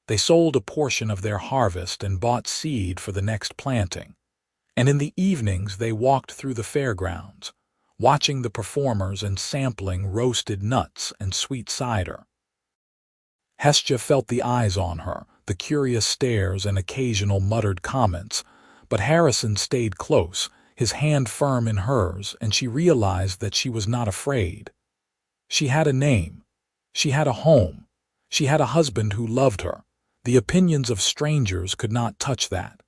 They sold a portion of their harvest and bought seed for the next planting, and in the evenings they walked through the fairgrounds, watching the performers and sampling roasted nuts and sweet cider. Hestia felt the eyes on her, the curious stares and occasional muttered comments, but Harrison stayed close, his hand firm in hers, and she realized that she was not afraid. She had a name. She had a home. She had a husband who loved her. The opinions of strangers could not touch that.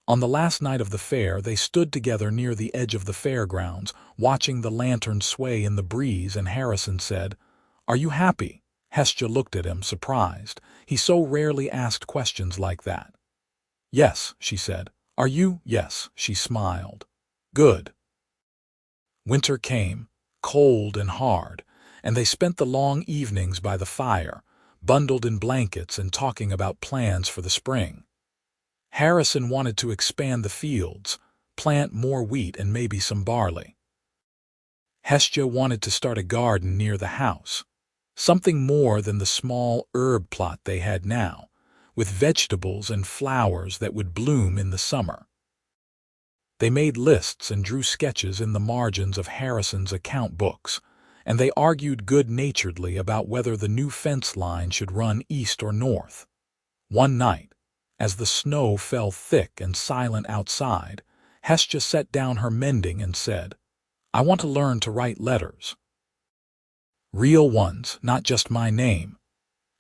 On the last night of the fair, they stood together near the edge of the fairgrounds, watching the lantern sway in the breeze, and Harrison said, "Are you happy?" Hestia looked at him, surprised. He so rarely asked questions like that. "Yes," she said. "Are you?" "Yes," she smiled. "Good." Winter came, cold and hard, and they spent the long evenings by the fire, bundled in blankets and talking about plans for the spring. Harrison wanted to expand the fields, plant more wheat and maybe some barley. Hestia wanted to start a garden near the house, something more than the small herb plot they had now, with vegetables and flowers that would bloom in the summer. They made lists and drew sketches in the margins of Harrison's account books, and they argued good-naturedly about whether the new fence line should run east or north. One night, as the snow fell thick and silent outside, Hestia set down her mending and said, "I want to learn to write letters. Real ones, not just my name."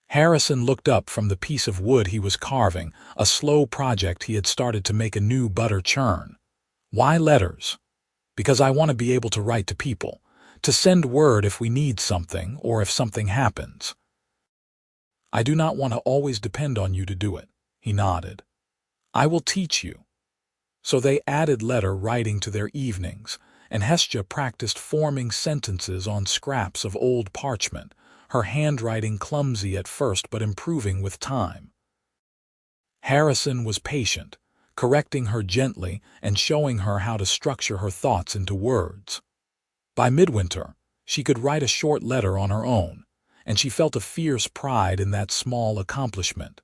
Harrison looked up from the piece of wood he was carving, a slow project he had started to make a new butter churn. "Why letters?" "Because I want to be able to write to people, to send word if we need something or if something happens. I do not want to always depend on you to do it." He nodded. "I will teach you." So they added letter writing to their evenings, and Hestia practiced forming sentences on scraps of old parchment, her handwriting clumsy at first but improving with time. Harrison was patient, correcting her gently and showing her how to structure her thoughts into words. By midwinter, she could write a short letter on her own, and she felt a fierce pride in that small accomplishment.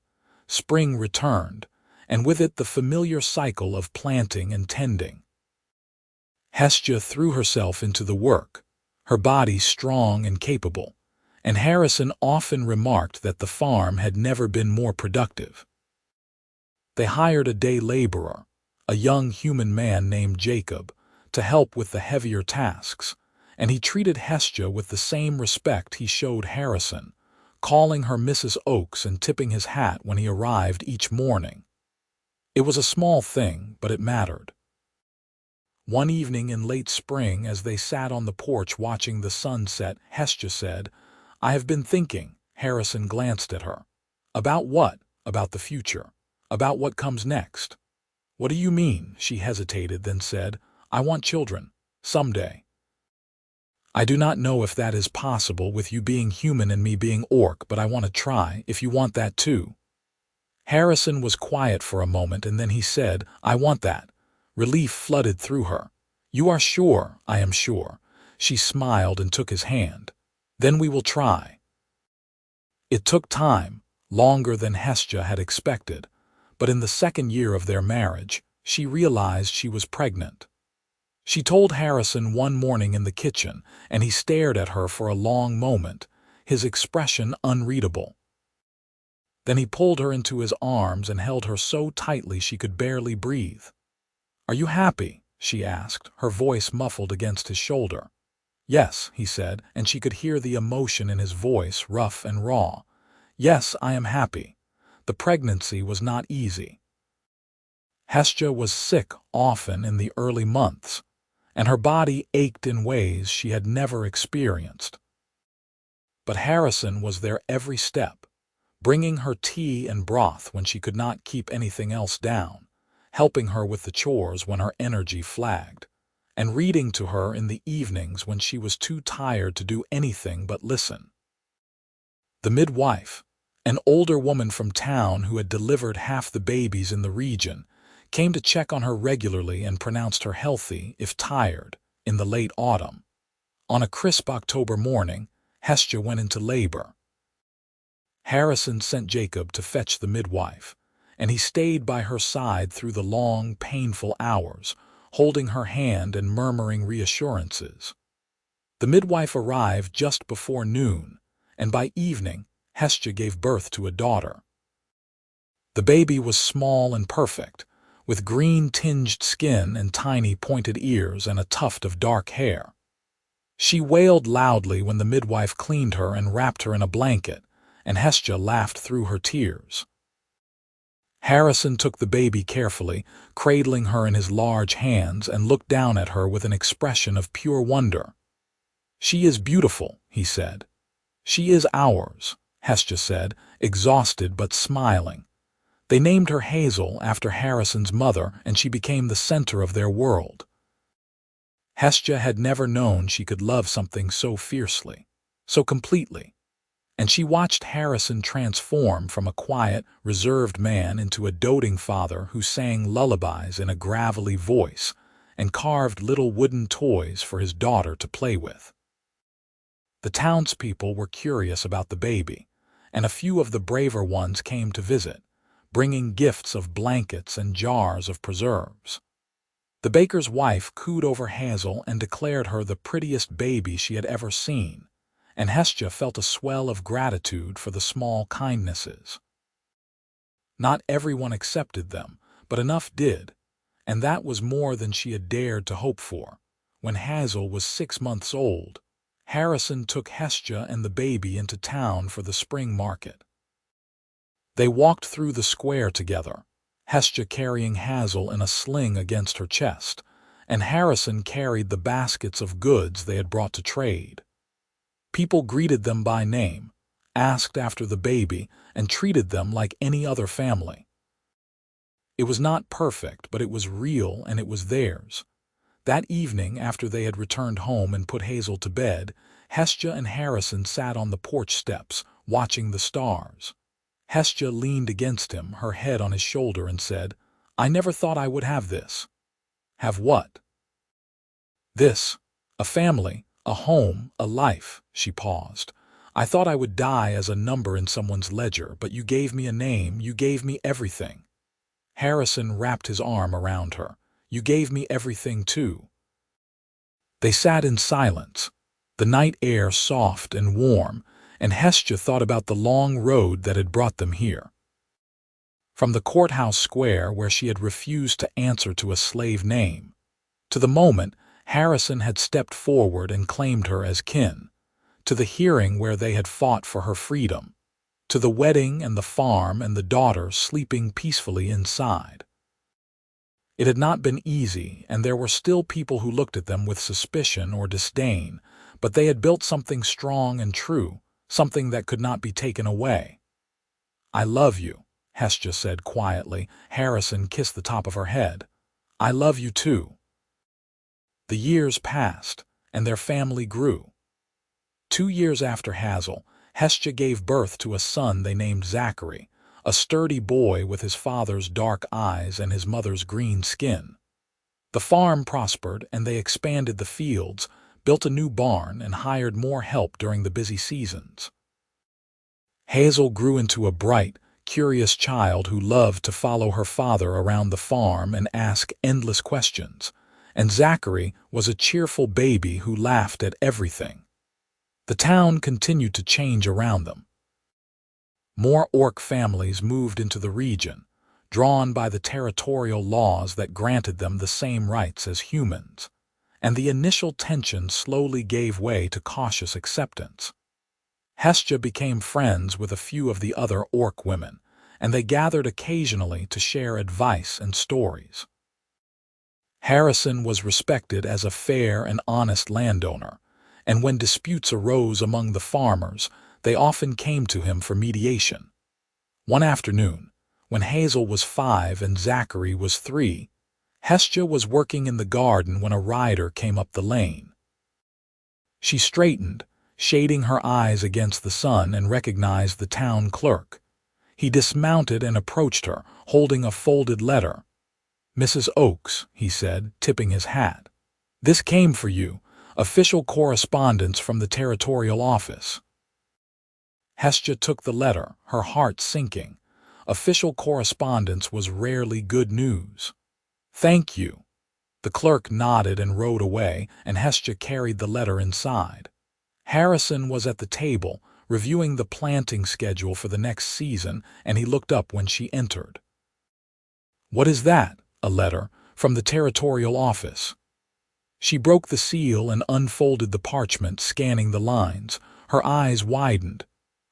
Spring returned, and with it the familiar cycle of planting and tending. Hestia threw herself into the work, her body strong and capable, and Harrison often remarked that the farm had never been more productive. They hired a day laborer, a young human man named Jacob, to help with the heavier tasks, and he treated Hestia with the same respect he showed Harrison, calling her Mrs. Oakes and tipping his hat when he arrived each morning. It was a small thing, but it mattered. One evening in late spring, as they sat on the porch watching the sun set, Hestia said, "I have been thinking." Harrison glanced at her. "About what?" "About the future. About what comes next." "What do you mean?" She hesitated, then said, "I want children. Someday. I do not know if that is possible with you being human and me being orc, but I want to try, if you want that too." Harrison was quiet for a moment, and then he said, "I want that." Relief flooded through her. "You are sure?" "I am sure." She smiled and took his hand. "Then we will try." It took time, longer than Hestia had expected, but in the second year of their marriage, she realized she was pregnant. She told Harrison one morning in the kitchen, and he stared at her for a long moment, his expression unreadable. Then he pulled her into his arms and held her so tightly she could barely breathe. "Are you happy?" she asked, her voice muffled against his shoulder. "Yes," he said, and she could hear the emotion in his voice, rough and raw. "Yes, I am happy. The pregnancy was not easy." Hestia was sick often in the early months, and her body ached in ways she had never experienced. But Harrison was there every step, bringing her tea and broth when she could not keep anything else down, helping her with the chores when her energy flagged, and reading to her in the evenings when she was too tired to do anything but listen. The midwife, an older woman from town who had delivered half the babies in the region, came to check on her regularly and pronounced her healthy, if tired, in the late autumn. On a crisp October morning, Hestia went into labor. Harrison sent Jacob to fetch the midwife, and he stayed by her side through the long, painful hours, holding her hand and murmuring reassurances. The midwife arrived just before noon, and by evening, Hestia gave birth to a daughter. The baby was small and perfect, with green-tinged skin and tiny pointed ears and a tuft of dark hair. She wailed loudly when the midwife cleaned her and wrapped her in a blanket, and Hestia laughed through her tears. Harrison took the baby carefully, cradling her in his large hands, and looked down at her with an expression of pure wonder. "She is beautiful," he said. "She is ours," Hestia said, exhausted but smiling. They named her Hazel after Harrison's mother, and she became the center of their world. Hestia had never known she could love something so fiercely, so completely, and she watched Harrison transform from a quiet, reserved man into a doting father who sang lullabies in a gravelly voice and carved little wooden toys for his daughter to play with. The townspeople were curious about the baby, and a few of the braver ones came to visit, bringing gifts of blankets and jars of preserves. The baker's wife cooed over Hazel and declared her the prettiest baby she had ever seen, and Hestia felt a swell of gratitude for the small kindnesses. Not everyone accepted them, but enough did, and that was more than she had dared to hope for. When Hazel was 6 months old, Harrison took Hestia and the baby into town for the spring market. They walked through the square together, Hestia carrying Hazel in a sling against her chest, and Harrison carried the baskets of goods they had brought to trade. People greeted them by name, asked after the baby, and treated them like any other family. It was not perfect, but it was real and it was theirs. That evening, after they had returned home and put Hazel to bed, Hestia and Harrison sat on the porch steps, watching the stars. Hestia leaned against him, her head on his shoulder, and said, "I never thought I would have this." "Have what?" "This. A family, a home, a life." She paused. "I thought I would die as a number in someone's ledger, but you gave me a name, you gave me everything." Harrison wrapped his arm around her. "You gave me everything, too." They sat in silence, the night air soft and warm, and Hestia thought about the long road that had brought them here. From the courthouse square where she had refused to answer to a slave name, to the moment Harrison had stepped forward and claimed her as kin, to the hearing where they had fought for her freedom, to the wedding and the farm and the daughter sleeping peacefully inside. It had not been easy, and there were still people who looked at them with suspicion or disdain, but they had built something strong and true, something that could not be taken away. "I love you," Hestia said quietly. Harrison kissed the top of her head. "I love you too." The years passed, and their family grew. 2 years after Hazel, Hestia gave birth to a son they named Zachary, a sturdy boy with his father's dark eyes and his mother's green skin. The farm prospered, and they expanded the fields, built a new barn, and hired more help during the busy seasons. Hazel grew into a bright, curious child who loved to follow her father around the farm and ask endless questions, and Zachary was a cheerful baby who laughed at everything. The town continued to change around them. More orc families moved into the region, drawn by the territorial laws that granted them the same rights as humans, and the initial tension slowly gave way to cautious acceptance. Hestia became friends with a few of the other orc women, and they gathered occasionally to share advice and stories. Harrison was respected as a fair and honest landowner, and when disputes arose among the farmers, they often came to him for mediation. One afternoon, when Hazel was 5 and Zachary was 3, Hestia was working in the garden when a rider came up the lane. She straightened, shading her eyes against the sun, and recognized the town clerk. He dismounted and approached her, holding a folded letter. Mrs. Oakes, he said, tipping his hat. This came for you. Official correspondence from the territorial office. Hestia took the letter, her heart sinking. Official correspondence was rarely good news. Thank you. The clerk nodded and rode away, and Hestia carried the letter inside. Harrison was at the table, reviewing the planting schedule for the next season, and he looked up when she entered. What is that? A letter from the territorial office. She broke the seal and unfolded the parchment, scanning the lines. Her eyes widened.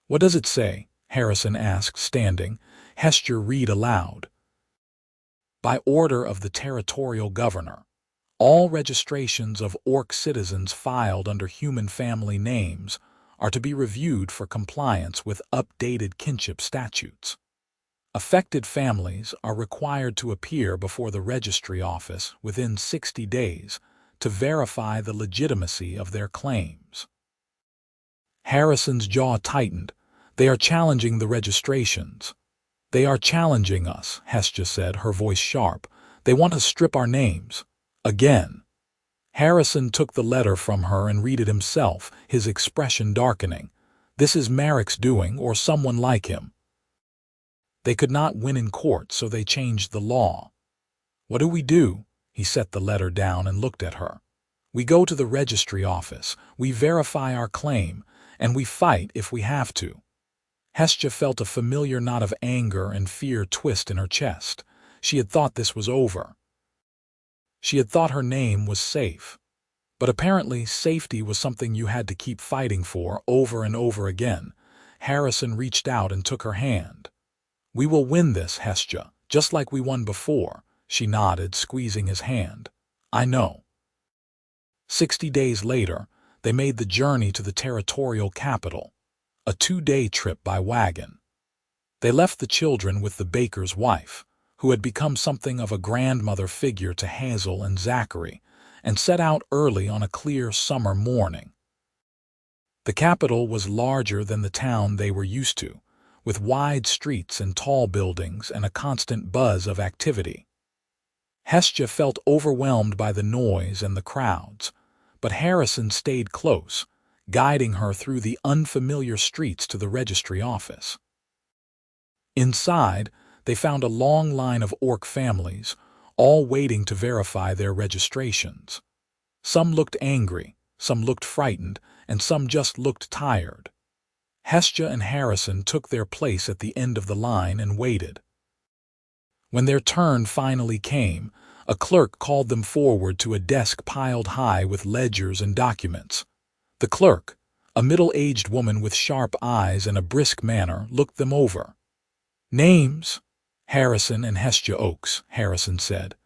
What does it say? Harrison asked, standing. Hestia read aloud. By order of the territorial governor, all registrations of Orc citizens filed under human family names are to be reviewed for compliance with updated kinship statutes. Affected families are required to appear before the registry office within 60 days to verify the legitimacy of their claims. Harrison's jaw tightened. They are challenging the registrations. They are challenging us, Hestia said, her voice sharp. They want to strip our names. Again. Harrison took the letter from her and read it himself, his expression darkening. This is Merrick's doing, or someone like him. They could not win in court, so they changed the law. What do we do? He set the letter down and looked at her. We go to the registry office, we verify our claim, and we fight if we have to. Hestia felt a familiar knot of anger and fear twist in her chest. She had thought this was over. She had thought her name was safe. But apparently safety was something you had to keep fighting for over and over again. Harrison reached out and took her hand. We will win this, Hestia, just like we won before. She nodded, squeezing his hand. I know. 60 days later, they made the journey to the territorial capital, a 2-day trip by wagon. They left the children with the baker's wife, who had become something of a grandmother figure to Hazel and Zachary, and set out early on a clear summer morning. The capital was larger than the town they were used to, with wide streets and tall buildings and a constant buzz of activity. Hestia felt overwhelmed by the noise and the crowds, but Harrison stayed close, guiding her through the unfamiliar streets to the registry office. Inside, they found a long line of Orc families, all waiting to verify their registrations. Some looked angry, some looked frightened, and some just looked tired. Hestia and Harrison took their place at the end of the line and waited. When their turn finally came, a clerk called them forward to a desk piled high with ledgers and documents. The clerk, a middle-aged woman with sharp eyes and a brisk manner, looked them over. Names? Harrison and Hestia Oakes, Harrison said.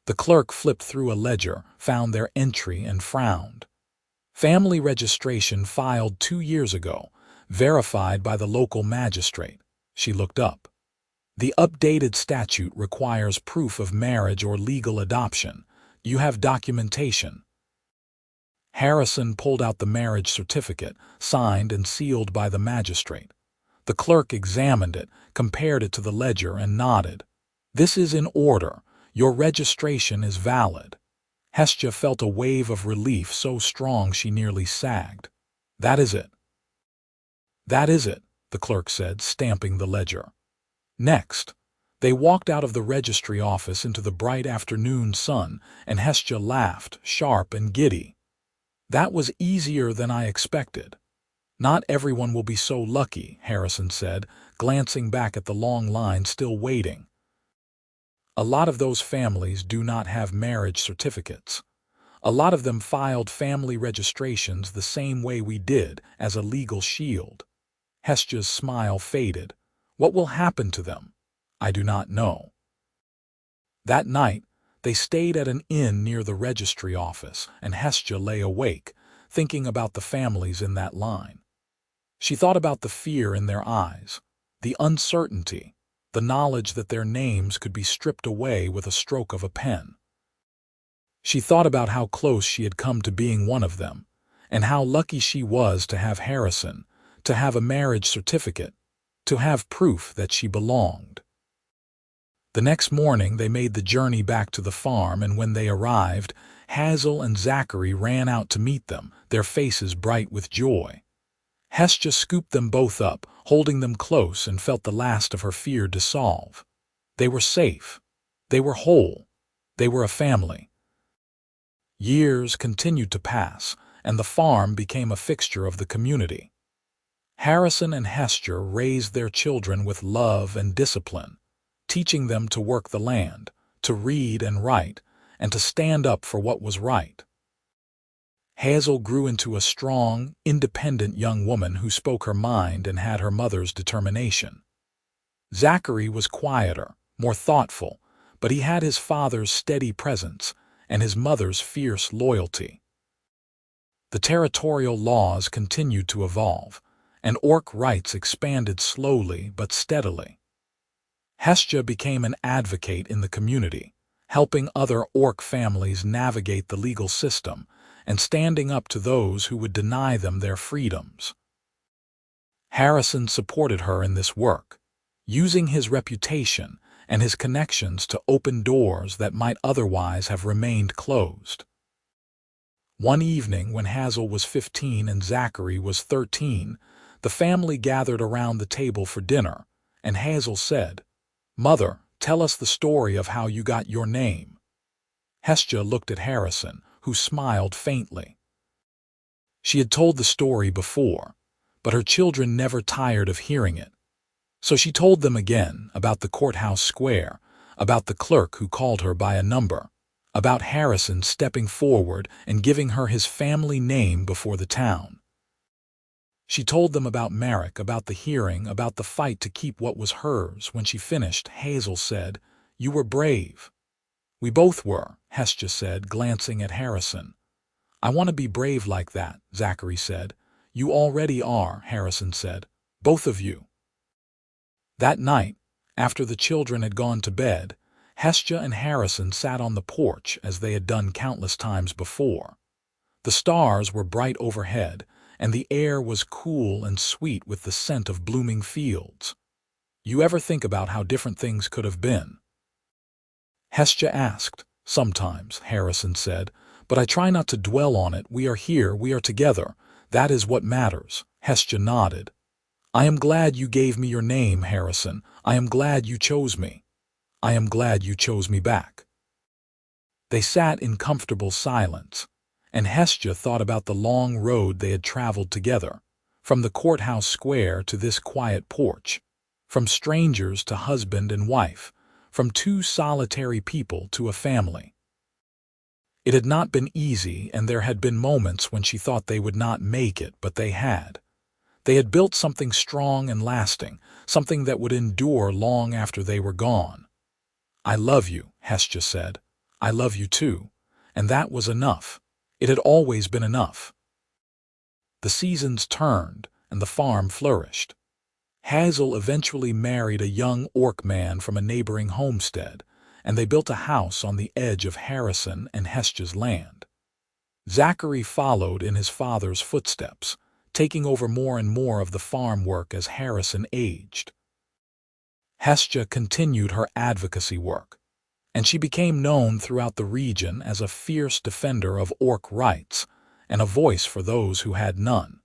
The clerk flipped through a ledger, found their entry, and frowned. Family registration filed 2 years ago, verified by the local magistrate. She looked up. The updated statute requires proof of marriage or legal adoption. You have documentation. Harrison pulled out the marriage certificate, signed and sealed by the magistrate. The clerk examined it, compared it to the ledger, and nodded. This is in order. Your registration is valid. Hestia felt a wave of relief so strong she nearly sagged. That is it. That is it, the clerk said, stamping the ledger. Next, they walked out of the registry office into the bright afternoon sun, and Hestia laughed, sharp and giddy. That was easier than I expected. Not everyone will be so lucky, Harrison said, glancing back at the long line still waiting. A lot of those families do not have marriage certificates. A lot of them filed family registrations the same way we did, as a legal shield. Hestia's smile faded. What will happen to them? I do not know. That night, they stayed at an inn near the registry office, and Hestia lay awake, thinking about the families in that line. She thought about the fear in their eyes, the uncertainty, the knowledge that their names could be stripped away with a stroke of a pen. She thought about how close she had come to being one of them, and how lucky she was to have Harrison, to have a marriage certificate, to have proof that she belonged. The next morning they made the journey back to the farm, and when they arrived, Hazel and Zachary ran out to meet them, their faces bright with joy. Hestia scooped them both up, holding them close, and felt the last of her fear dissolve. They were safe. They were whole. They were a family. Years continued to pass, and the farm became a fixture of the community. Harrison and Hestia raised their children with love and discipline, teaching them to work the land, to read and write, and to stand up for what was right. Hazel grew into a strong, independent young woman who spoke her mind and had her mother's determination. Zachary was quieter, more thoughtful, but he had his father's steady presence and his mother's fierce loyalty. The territorial laws continued to evolve, and Orc rights expanded slowly but steadily. Hestia became an advocate in the community, helping other Orc families navigate the legal system and standing up to those who would deny them their freedoms. Harrison supported her in this work, using his reputation and his connections to open doors that might otherwise have remained closed. One evening when Hazel was 15 and Zachary was 13, the family gathered around the table for dinner, and Hazel said, "Mother, tell us the story of how you got your name." Hestia looked at Harrison, who smiled faintly. She had told the story before, but her children never tired of hearing it. So she told them again about the courthouse square, about the clerk who called her by a number, about Harrison stepping forward and giving her his family name before the town. She told them about Merrick, about the hearing, about the fight to keep what was hers. When she finished, Hazel said, "You were brave." "We both were," Hestia said, glancing at Harrison. "I want to be brave like that," Zachary said. "You already are," Harrison said. "Both of you." That night, after the children had gone to bed, Hestia and Harrison sat on the porch as they had done countless times before. The stars were bright overhead, and the air was cool and sweet with the scent of blooming fields. "You ever think about how different things could have been?" Hestia asked. "Sometimes," Harrison said, "but I try not to dwell on it. We are here, we are together. That is what matters." Hestia nodded. "I am glad you gave me your name, Harrison. I am glad you chose me. I am glad you chose me back." They sat in comfortable silence, and Hestia thought about the long road they had traveled together, from the courthouse square to this quiet porch, from strangers to husband and wife, from two solitary people to a family. It had not been easy, and there had been moments when she thought they would not make it, but they had. They had built something strong and lasting, something that would endure long after they were gone. "I love you," Hestia said. "I love you too." And that was enough. It had always been enough. The seasons turned, and the farm flourished. Hazel eventually married a young Orc man from a neighboring homestead, and they built a house on the edge of Harrison and Hestia's land. Zachary followed in his father's footsteps, taking over more and more of the farm work as Harrison aged. Hestia continued her advocacy work, and she became known throughout the region as a fierce defender of Orc rights and a voice for those who had none.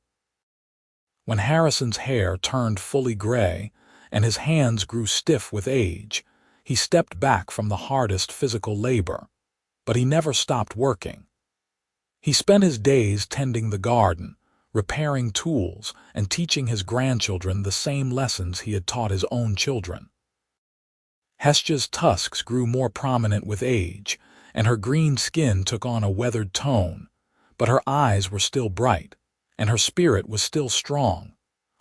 When Harrison's hair turned fully gray and his hands grew stiff with age, he stepped back from the hardest physical labor, but he never stopped working. He spent his days tending the garden, repairing tools, and teaching his grandchildren the same lessons he had taught his own children. Hestia's tusks grew more prominent with age, and her green skin took on a weathered tone, but her eyes were still bright, and her spirit was still strong.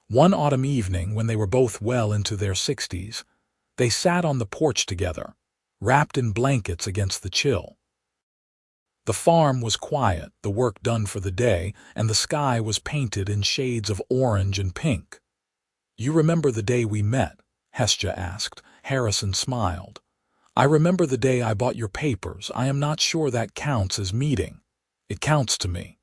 One autumn evening, when they were both well into their 60s, they sat on the porch together, wrapped in blankets against the chill. The farm was quiet, the work done for the day, and the sky was painted in shades of orange and pink. "You remember the day we met?" Hestia asked. Harrison smiled. "I remember the day I bought your papers. I am not sure that counts as meeting. It counts to me."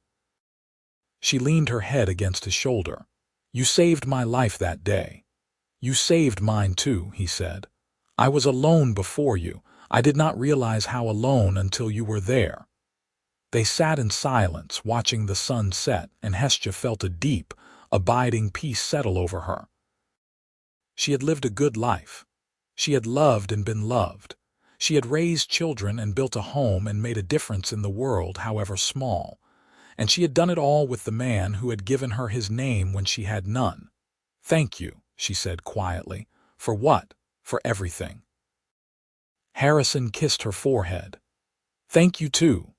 She leaned her head against his shoulder. "You saved my life that day." "You saved mine too," he said. I was alone before you. I did not realize how alone until you were there." They sat in silence, watching the sun set, and Hestia felt a deep, abiding peace settle over her. She had lived a good life. She had loved and been loved. She had raised children and built a home and made a difference in the world, however small. And she had done it all with the man who had given her his name when she had none. "Thank you," she said quietly. "For what?" "For everything." Harrison kissed her forehead. "Thank you too."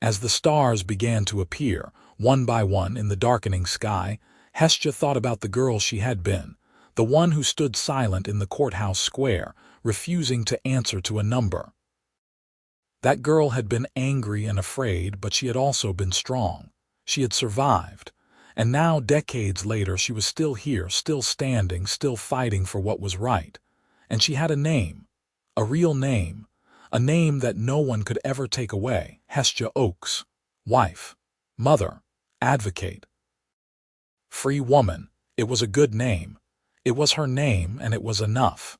As the stars began to appear, one by one in the darkening sky, Hestia thought about the girl she had been, the one who stood silent in the courthouse square, refusing to answer to a number. That girl had been angry and afraid, but she had also been strong. She had survived. And now, decades later, she was still here, still standing, still fighting for what was right. And she had a name. A real name. A name that no one could ever take away. Hestia Oakes. Wife. Mother. Advocate. Free woman. It was a good name. It was her name, and it was enough.